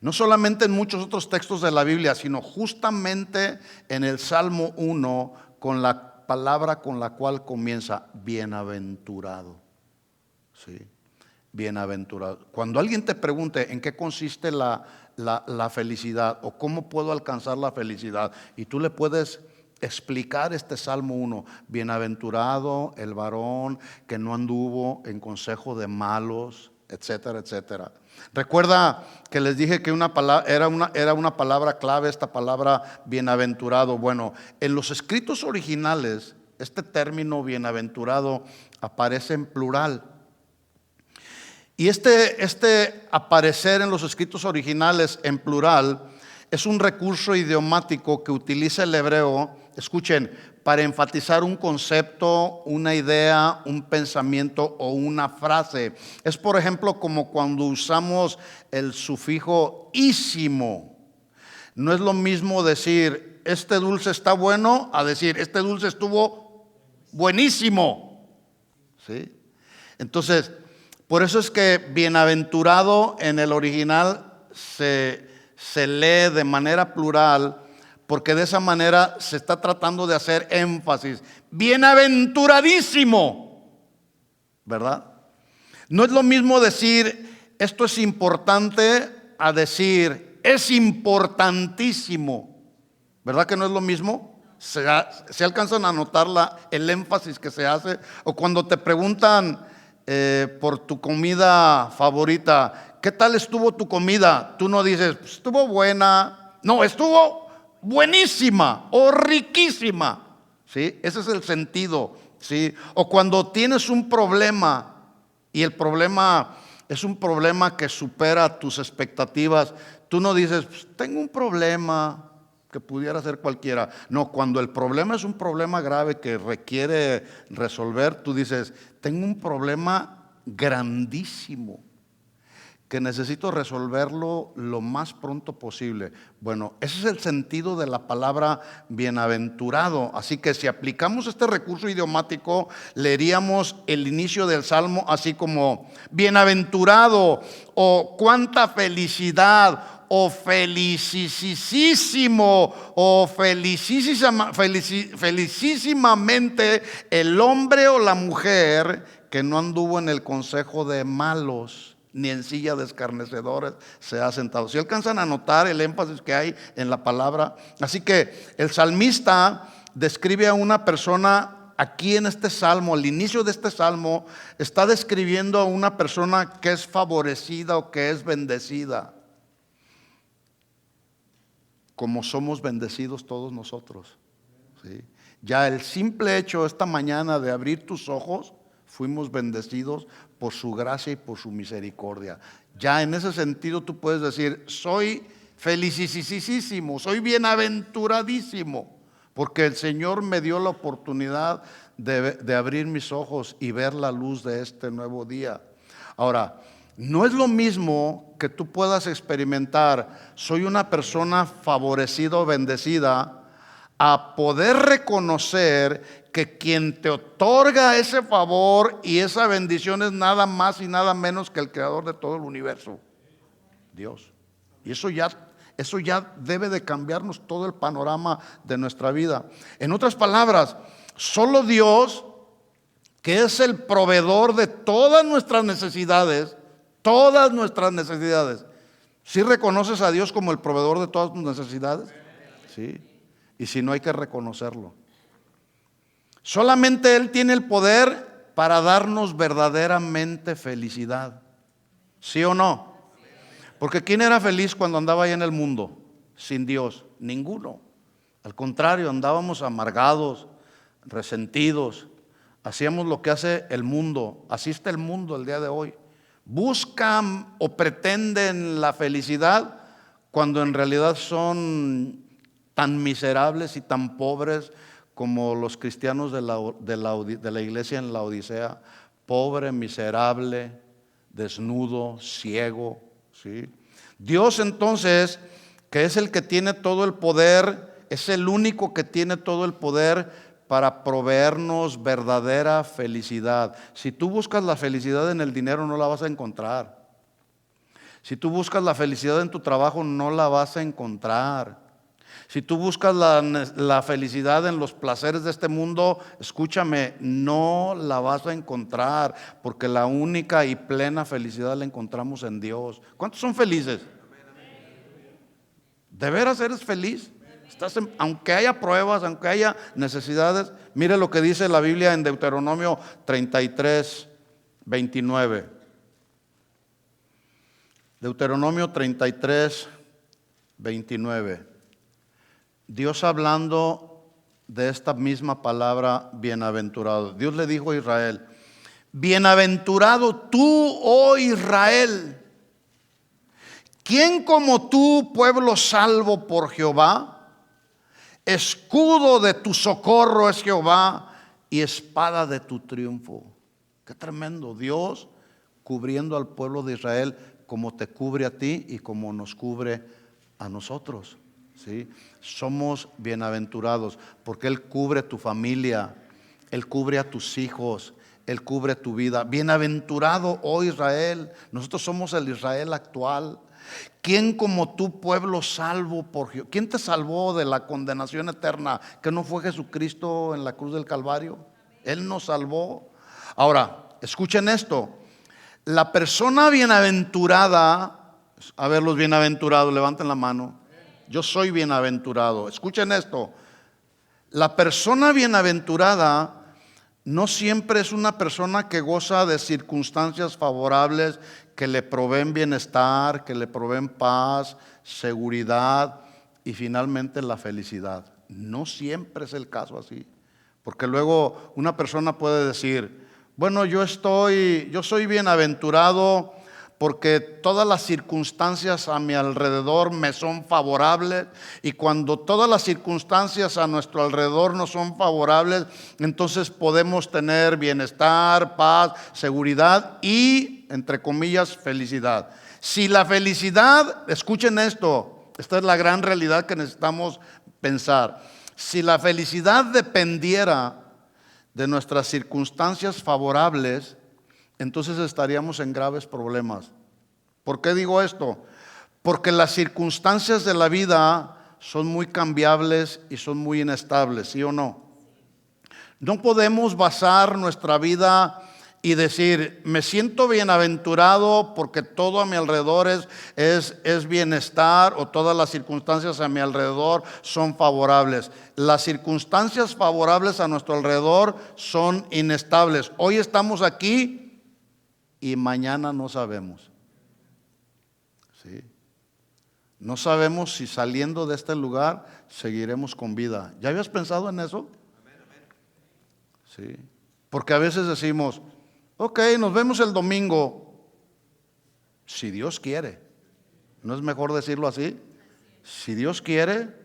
no solamente en muchos otros textos de la Biblia, sino justamente en el Salmo 1, con la palabra con la cual comienza: bienaventurado. ¿Sí? bienaventurado. Cuando alguien te pregunte en qué consiste la felicidad o cómo puedo alcanzar la felicidad, y tú le puedes explicar este Salmo 1, bienaventurado el varón que no anduvo en consejo de malos, etcétera, etcétera. Recuerda que les dije que era una palabra clave, esta palabra bienaventurado. Bueno, en los escritos originales este término bienaventurado aparece en plural. Y este aparecer en los escritos originales en plural es un recurso idiomático que utiliza el hebreo, escuchen, para enfatizar un concepto, una idea, un pensamiento o una frase. Es, por ejemplo, como cuando usamos el sufijo ísimo. No es lo mismo decir este dulce está bueno a decir este dulce estuvo buenísimo. ¿Sí? Entonces, por eso es que bienaventurado en el original se lee de manera plural, porque de esa manera se está tratando de hacer énfasis. Bienaventuradísimo, ¿verdad? No es lo mismo decir esto es importante a decir es importantísimo, ¿verdad que no es lo mismo? Se alcanzan a notar el énfasis que se hace. O cuando te preguntan por tu comida favorita, ¿qué tal estuvo tu comida? Tú no dices, estuvo buena, no, estuvo buenísima o riquísima. ¿Sí? Ese es el sentido. ¿Sí? O cuando tienes un problema y el problema es un problema que supera tus expectativas, tú no dices, tengo un problema que pudiera ser cualquiera. No, cuando el problema es un problema grave que requiere resolver, tú dices, tengo un problema grandísimo que necesito resolverlo lo más pronto posible. Bueno, ese es el sentido de la palabra bienaventurado. Así que si aplicamos este recurso idiomático, leeríamos el inicio del Salmo así como bienaventurado, o cuánta felicidad, o felicísimo, o felicísimamente el hombre o la mujer que no anduvo en el consejo de malos, ni en silla de escarnecedores se ha sentado. Si alcanzan a notar el énfasis que hay en la palabra. Así que el salmista describe a una persona aquí en este salmo. Al inicio de este salmo está describiendo a una persona que es favorecida o que es bendecida, como somos bendecidos todos nosotros. ¿Sí? Ya el simple hecho esta mañana de abrir tus ojos, fuimos bendecidos por su gracia y por su misericordia. Ya en ese sentido tú puedes decir, soy felicísimo, soy bienaventuradísimo, porque el Señor me dio la oportunidad de abrir mis ojos y ver la luz de este nuevo día. Ahora, no es lo mismo que tú puedas experimentar, soy una persona favorecida o bendecida, a poder reconocer que quien te otorga ese favor y esa bendición es nada más y nada menos que el creador de todo el universo, Dios. Y eso ya debe de cambiarnos todo el panorama de nuestra vida. En otras palabras, solo Dios, que es el proveedor de todas nuestras necesidades, ¿sí reconoces a Dios como el proveedor de todas tus necesidades? Sí. Y si no, hay que reconocerlo. Solamente Él tiene el poder para darnos verdaderamente felicidad. ¿Sí o no? Porque ¿quién era feliz cuando andaba ahí en el mundo sin Dios? Ninguno. Al contrario, andábamos amargados, resentidos. Hacíamos lo que hace el mundo. Así está el mundo el día de hoy. Buscan o pretenden la felicidad cuando en realidad son tan miserables y tan pobres como los cristianos de la iglesia en la Odisea. Pobre, miserable, desnudo, ciego, ¿sí? Dios entonces, que es el que tiene todo el poder, es el único que tiene todo el poder para proveernos verdadera felicidad. Si tú buscas la felicidad en el dinero, no la vas a encontrar. Si tú buscas la felicidad en tu trabajo, no la vas a encontrar. Si tú buscas la felicidad en los placeres de este mundo, escúchame, no la vas a encontrar, porque la única y plena felicidad la encontramos en Dios. ¿Cuántos son felices? ¿De veras eres feliz? Aunque haya pruebas, aunque haya necesidades. Mire lo que dice la Biblia en Deuteronomio 33, 29. Deuteronomio 33, 29. Dios hablando de esta misma palabra, bienaventurado. Dios le dijo a Israel: bienaventurado tú, oh Israel. ¿Quién como tú, pueblo salvo por Jehová? Escudo de tu socorro es Jehová y espada de tu triunfo. Qué tremendo. Dios cubriendo al pueblo de Israel como te cubre a ti y como nos cubre a nosotros. ¿Sí? Somos bienaventurados porque Él cubre tu familia, Él cubre a tus hijos, Él cubre tu vida. Bienaventurado, oh Israel. Nosotros somos el Israel actual. ¿Quién como tú, pueblo salvo por Jehová? ¿Quién te salvó de la condenación eterna? ¿Que no fue Jesucristo en la cruz del Calvario? Él nos salvó. Ahora, escuchen esto. La persona bienaventurada, a ver, los bienaventurados, levanten la mano. Yo soy bienaventurado. Escuchen esto. La persona bienaventurada no siempre es una persona que goza de circunstancias favorables, que le proveen bienestar, que le proveen paz, seguridad y finalmente la felicidad. No siempre es el caso así. Porque luego una persona puede decir: bueno, yo soy bienaventurado porque todas las circunstancias a mi alrededor me son favorables, y cuando todas las circunstancias a nuestro alrededor no son favorables, entonces podemos tener bienestar, paz, seguridad y, entre comillas, felicidad. Si la felicidad, escuchen esto, esta es la gran realidad que necesitamos pensar. Si la felicidad dependiera de nuestras circunstancias favorables, entonces estaríamos en graves problemas. ¿Por qué digo esto? Porque las circunstancias de la vida son muy cambiables y son muy inestables, ¿sí o no? No podemos basar nuestra vida y decir: me siento bienaventurado porque todo a mi alrededor es bienestar, o todas las circunstancias a mi alrededor son favorables. Las circunstancias favorables a nuestro alrededor son inestables. Hoy estamos aquí y mañana no sabemos. ¿Sí? No sabemos si saliendo de este lugar seguiremos con vida. ¿Ya habías pensado en eso? Sí. Porque a veces decimos: ok, nos vemos el domingo, si Dios quiere. ¿No es mejor decirlo así? Si Dios quiere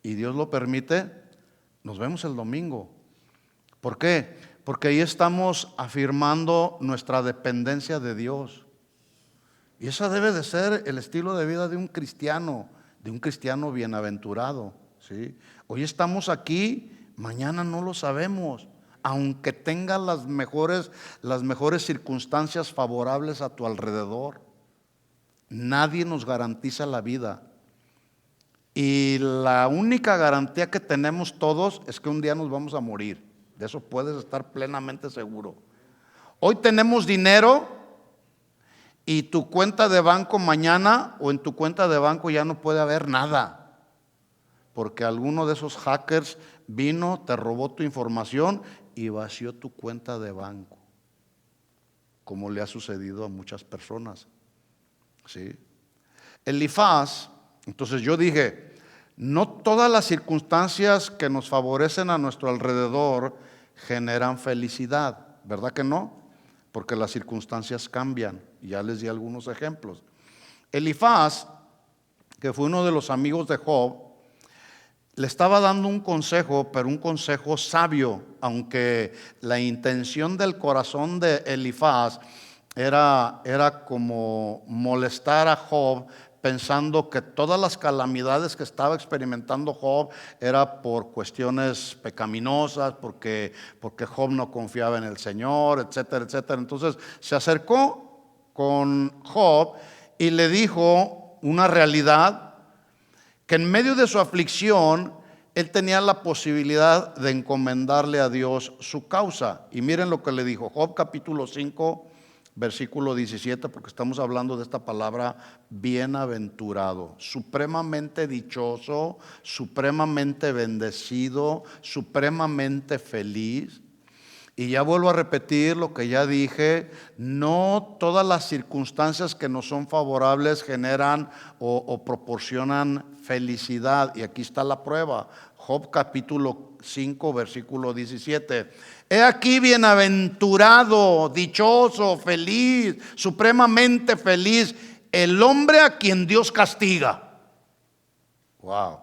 y Dios lo permite, nos vemos el domingo. ¿Por qué? Porque ahí estamos afirmando nuestra dependencia de Dios. Y esa debe de ser el estilo de vida de un cristiano bienaventurado. ¿Sí? Hoy estamos aquí, mañana no lo sabemos. Aunque tengas las mejores circunstancias favorables a tu alrededor, nadie nos garantiza la vida. Y la única garantía que tenemos todos es que un día nos vamos a morir. De eso puedes estar plenamente seguro. Hoy tenemos dinero y tu cuenta de banco mañana, o en tu cuenta de banco ya no puede haber nada, porque alguno de esos hackers vino, te robó tu información y vació tu cuenta de banco, como le ha sucedido a muchas personas. ¿Sí? Elifaz, entonces yo dije: no todas las circunstancias que nos favorecen a nuestro alrededor generan felicidad, ¿verdad que no? Porque las circunstancias cambian. Ya les di algunos ejemplos. Elifaz, que fue uno de los amigos de Job, le estaba dando un consejo, pero un consejo sabio, aunque la intención del corazón de Elifaz era como molestar a Job, pensando que todas las calamidades que estaba experimentando Job era por cuestiones pecaminosas, porque Job no confiaba en el Señor, etcétera, etcétera. Entonces se acercó con Job y le dijo una realidad que en medio de su aflicción, él tenía la posibilidad de encomendarle a Dios su causa. Y miren lo que le dijo Job capítulo 5, versículo 17, porque estamos hablando de esta palabra bienaventurado, supremamente dichoso, supremamente bendecido, supremamente feliz. Y ya vuelvo a repetir lo que ya dije, no todas las circunstancias que nos son favorables generan o proporcionan felicidad. Y aquí está la prueba, Job capítulo 5, versículo 17. He aquí bienaventurado, dichoso, feliz, supremamente feliz, el hombre a quien Dios castiga. Wow.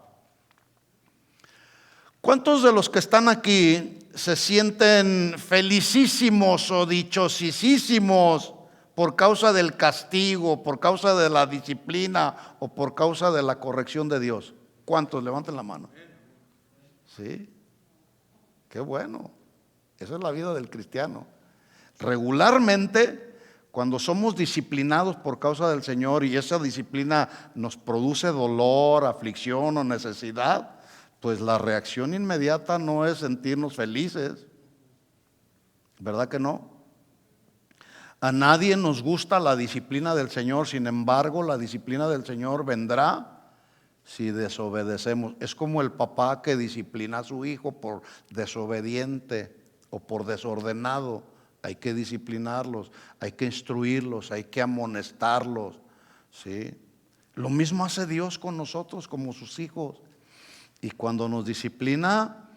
¿Cuántos de los que están aquí se sienten felicísimos o dichosísimos por causa del castigo, por causa de la disciplina o por causa de la corrección de Dios? ¿Cuántos? Levanten la mano. Sí, qué bueno. Esa es la vida del cristiano. Regularmente, cuando somos disciplinados por causa del Señor y esa disciplina nos produce dolor, aflicción o necesidad, pues la reacción inmediata no es sentirnos felices, ¿verdad que no? A nadie nos gusta la disciplina del Señor, sin embargo, la disciplina del Señor vendrá si desobedecemos. Es como el papá que disciplina a su hijo por desobediente o por desordenado. Hay que disciplinarlos, hay que instruirlos, hay que amonestarlos, ¿sí? Lo mismo hace Dios con nosotros como sus hijos. Y cuando nos disciplina,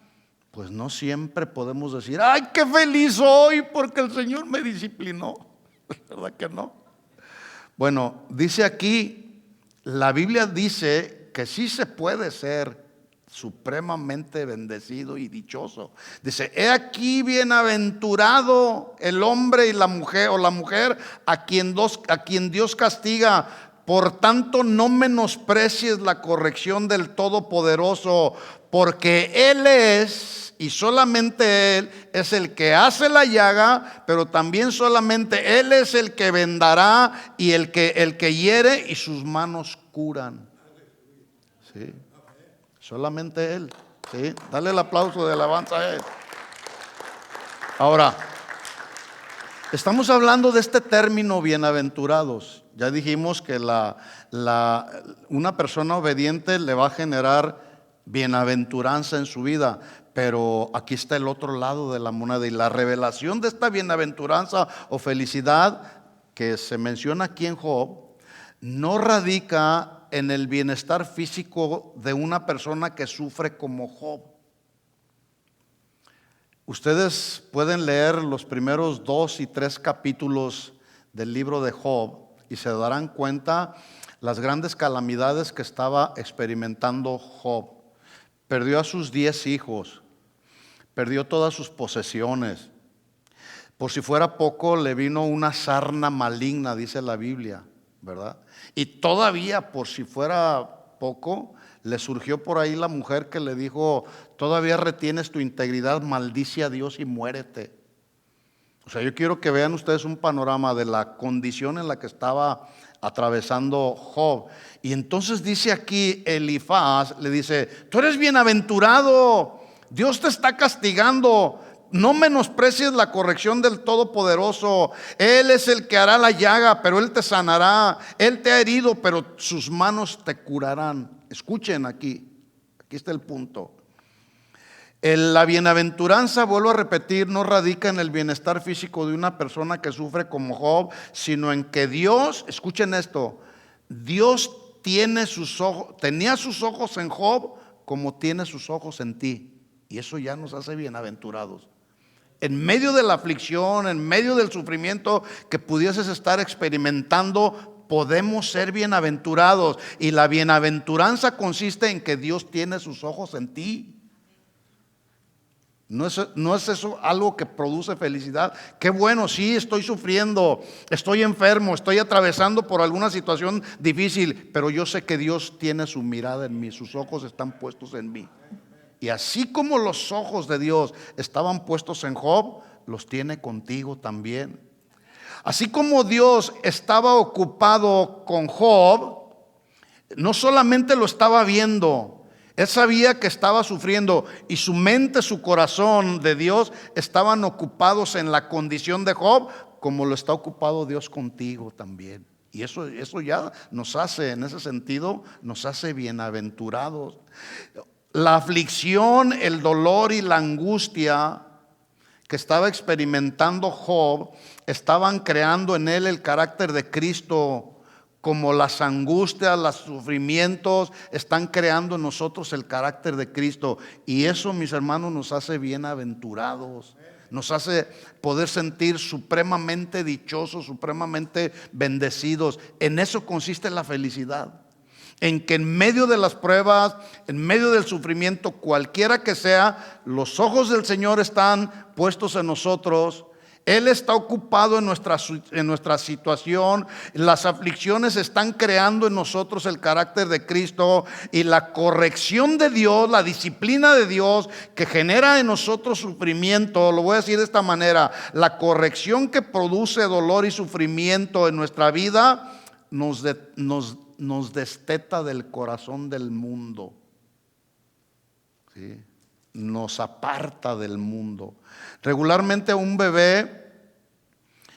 pues no siempre podemos decir, ¡ay, qué feliz soy porque el Señor me disciplinó! ¿Verdad que no? Bueno, dice aquí, la Biblia dice que sí se puede ser supremamente bendecido y dichoso. Dice, he aquí bienaventurado el hombre y la mujer, o la mujer a quien Dios castiga. Por tanto, no menosprecies la corrección del Todopoderoso, porque Él es, y solamente Él, es el que hace la llaga, pero también solamente Él es el que vendará y el que hiere y sus manos curan. ¿Sí? Solamente Él. ¿Sí? Dale el aplauso de alabanza a Él. Ahora, estamos hablando de este término bienaventurados. Ya dijimos que una persona obediente le va a generar bienaventuranza en su vida, pero aquí está el otro lado de la moneda, y la revelación de esta bienaventuranza o felicidad que se menciona aquí en Job no radica en el bienestar físico de una persona que sufre como Job. Ustedes pueden leer los primeros 2 y 3 capítulos del libro de Job y se darán cuenta las grandes calamidades que estaba experimentando Job. Perdió a sus 10 hijos, perdió todas sus posesiones. Por si fuera poco, le vino una sarna maligna, dice la Biblia, ¿verdad? Y todavía, por si fuera poco, le surgió por ahí la mujer que le dijo, todavía retienes tu integridad, maldice a Dios y muérete. O sea, yo quiero que vean ustedes un panorama de la condición en la que estaba atravesando Job. Y entonces dice aquí Elifaz, le dice, tú eres bienaventurado, Dios te está castigando, no menosprecies la corrección del Todopoderoso. Él es el que hará la llaga, pero Él te sanará. Él te ha herido, pero sus manos te curarán. Escuchen aquí está el punto. La bienaventuranza, vuelvo a repetir, no radica en el bienestar físico de una persona que sufre como Job, sino en que Dios, escuchen esto, Dios tenía sus ojos en Job como tiene sus ojos en ti. Y eso ya nos hace bienaventurados. En medio de la aflicción, en medio del sufrimiento que pudieses estar experimentando, podemos ser bienaventurados. Y la bienaventuranza consiste en que Dios tiene sus ojos en ti. ¿No es eso algo que produce felicidad? Qué bueno, sí, estoy sufriendo, estoy enfermo, estoy atravesando por alguna situación difícil, pero yo sé que Dios tiene su mirada en mí, sus ojos están puestos en mí. Y así como los ojos de Dios estaban puestos en Job, los tiene contigo también. Así como Dios estaba ocupado con Job, no solamente lo estaba viendo, él sabía que estaba sufriendo y su mente, su corazón de Dios estaban ocupados en la condición de Job, como lo está ocupado Dios contigo también. Y eso ya nos hace, en ese sentido, nos hace bienaventurados. La aflicción, el dolor y la angustia que estaba experimentando Job estaban creando en él el carácter de Cristo, como las angustias, los sufrimientos están creando en nosotros el carácter de Cristo. Y eso, mis hermanos, nos hace bienaventurados, nos hace poder sentir supremamente dichosos, supremamente bendecidos. En eso consiste la felicidad, en que en medio de las pruebas, en medio del sufrimiento, cualquiera que sea, los ojos del Señor están puestos en nosotros. Él está ocupado en nuestra situación. Las aflicciones están creando en nosotros el carácter de Cristo, y la corrección de Dios, la disciplina de Dios que genera en nosotros sufrimiento. Lo voy a decir de esta manera: la corrección que produce dolor y sufrimiento en nuestra vida nos desteta del corazón del mundo, ¿sí? Nos aparta del mundo. Regularmente a un bebé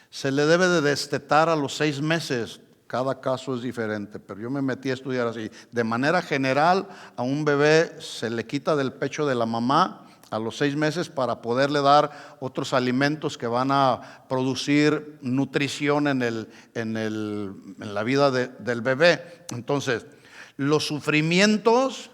se le debe de destetar a los 6 meses. Cada caso es diferente, pero yo me metí a estudiar así. De manera general, a un bebé se le quita del pecho de la mamá a los 6 meses para poderle dar otros alimentos que van a producir nutrición en la vida del bebé. Entonces, los sufrimientos,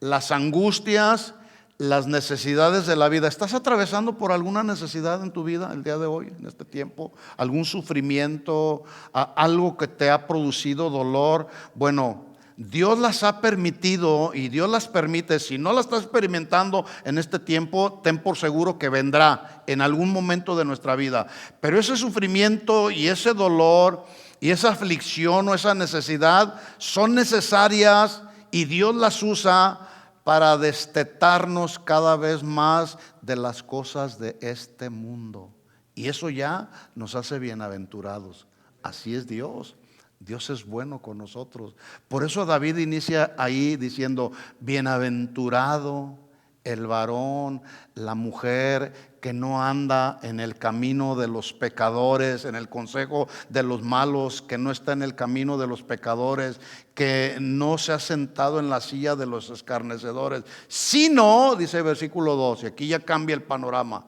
las angustias, las necesidades de la vida. ¿Estás atravesando por alguna necesidad en tu vida el día de hoy, en este tiempo? ¿Algún sufrimiento, algo que te ha producido dolor? Bueno, Dios las ha permitido y Dios las permite. Si no las estás experimentando en este tiempo, ten por seguro que vendrá en algún momento de nuestra vida. Pero ese sufrimiento y ese dolor y esa aflicción o esa necesidad son necesarias, y Dios las usa para destetarnos cada vez más de las cosas de este mundo. Y eso ya nos hace bienaventurados. Así es Dios. Dios es bueno con nosotros. Por eso David inicia ahí diciendo: bienaventurado el varón, la mujer que no anda en el camino de los pecadores, en el consejo de los malos, que no está en el camino de los pecadores, que no se ha sentado en la silla de los escarnecedores, sino, dice el versículo 2, y aquí ya cambia el panorama,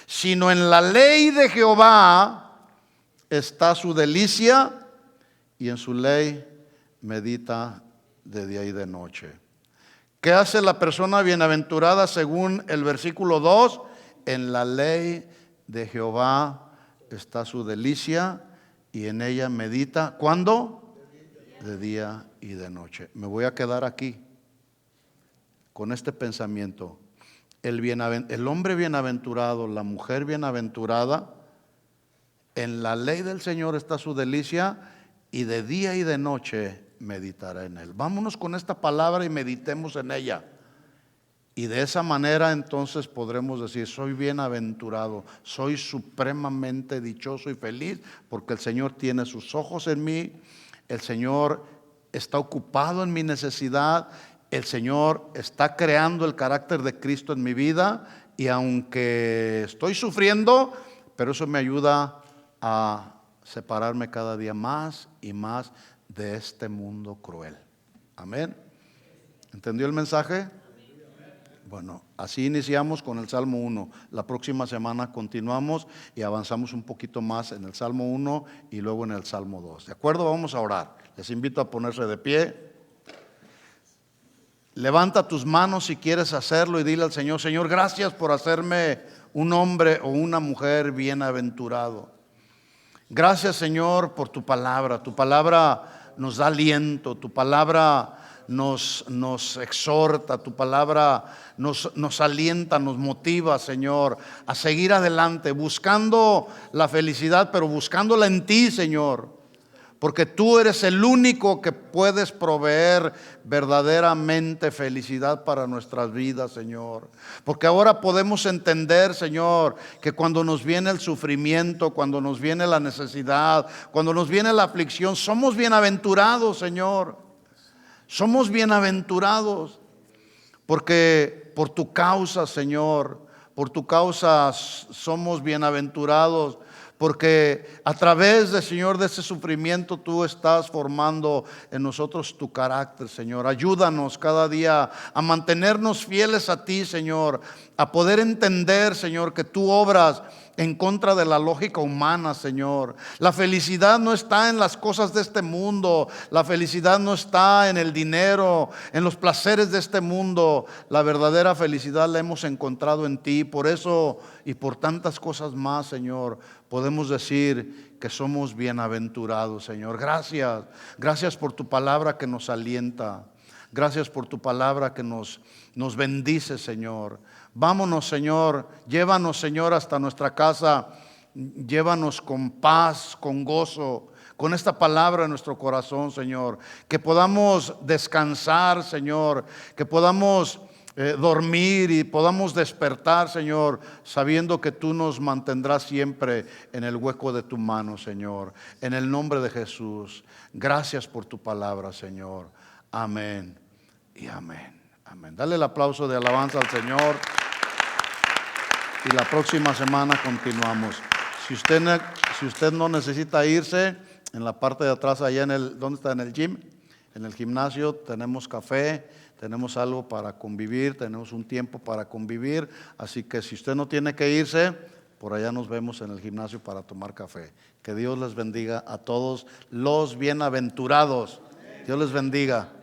sino en la ley de Jehová está su delicia, y en su ley medita de día y de noche. ¿Qué hace la persona bienaventurada según el versículo 2? En la ley de Jehová está su delicia, y en ella medita. ¿Cuándo? De día y de noche. Me voy a quedar aquí con este pensamiento. El hombre bienaventurado, la mujer bienaventurada, en la ley del Señor está su delicia, y de día y de noche meditará en él. Vámonos con esta palabra y meditemos en ella. Y de esa manera entonces podremos decir: soy bienaventurado, soy supremamente dichoso y feliz, porque el Señor tiene sus ojos en mí, el Señor está ocupado en mi necesidad, el Señor está creando el carácter de Cristo en mi vida, y aunque estoy sufriendo, pero eso me ayuda a separarme cada día más y más de este mundo cruel. Amén. ¿Entendió el mensaje? Bueno, así iniciamos con el Salmo 1. La próxima semana continuamos y avanzamos un poquito más en el Salmo 1 y luego en el Salmo 2. ¿De acuerdo? Vamos a orar. Les invito a ponerse de pie. Levanta tus manos si quieres hacerlo y dile al Señor: Señor, gracias por hacerme un hombre o una mujer bienaventurado. Gracias, Señor, por tu palabra. Tu palabra nos da aliento, tu palabra nos exhorta, tu palabra nos alienta, nos motiva, Señor, a seguir adelante, buscando la felicidad, pero buscándola en ti, Señor. Porque tú eres el único que puedes proveer verdaderamente felicidad para nuestras vidas, Señor. Porque ahora podemos entender, Señor, que cuando nos viene el sufrimiento, cuando nos viene la necesidad, cuando nos viene la aflicción, somos bienaventurados, Señor. Somos bienaventurados porque por tu causa, Señor, por tu causa somos bienaventurados. Porque a través de, Señor, de ese sufrimiento tú estás formando en nosotros tu carácter, Señor. Ayúdanos cada día a mantenernos fieles a ti, Señor. A poder entender, Señor, que tú obras en contra de la lógica humana, Señor. La felicidad no está en las cosas de este mundo. La felicidad no está en el dinero, en los placeres de este mundo. La verdadera felicidad la hemos encontrado en ti. Por eso y por tantas cosas más, Señor, podemos decir que somos bienaventurados, Señor. Gracias. Gracias por tu palabra que nos alienta. Gracias por tu palabra que nos bendice, Señor. Vámonos, Señor. Llévanos, Señor, hasta nuestra casa. Llévanos con paz, con gozo, con esta palabra en nuestro corazón, Señor. Que podamos descansar, Señor. Que podamos dormir y podamos despertar, Señor, sabiendo que tú nos mantendrás siempre en el hueco de tu mano, Señor. En el nombre de Jesús. Gracias por tu palabra, Señor. Amén y amén. Amén. Dale el aplauso de alabanza al Señor. Y la próxima semana continuamos. Si usted no necesita irse, en la parte de atrás, allá ¿dónde está? En el gym, en el gimnasio, tenemos café, tenemos algo para convivir, tenemos un tiempo para convivir. Así que si usted no tiene que irse, por allá nos vemos en el gimnasio para tomar café. Que Dios les bendiga a todos los bienaventurados. Dios les bendiga.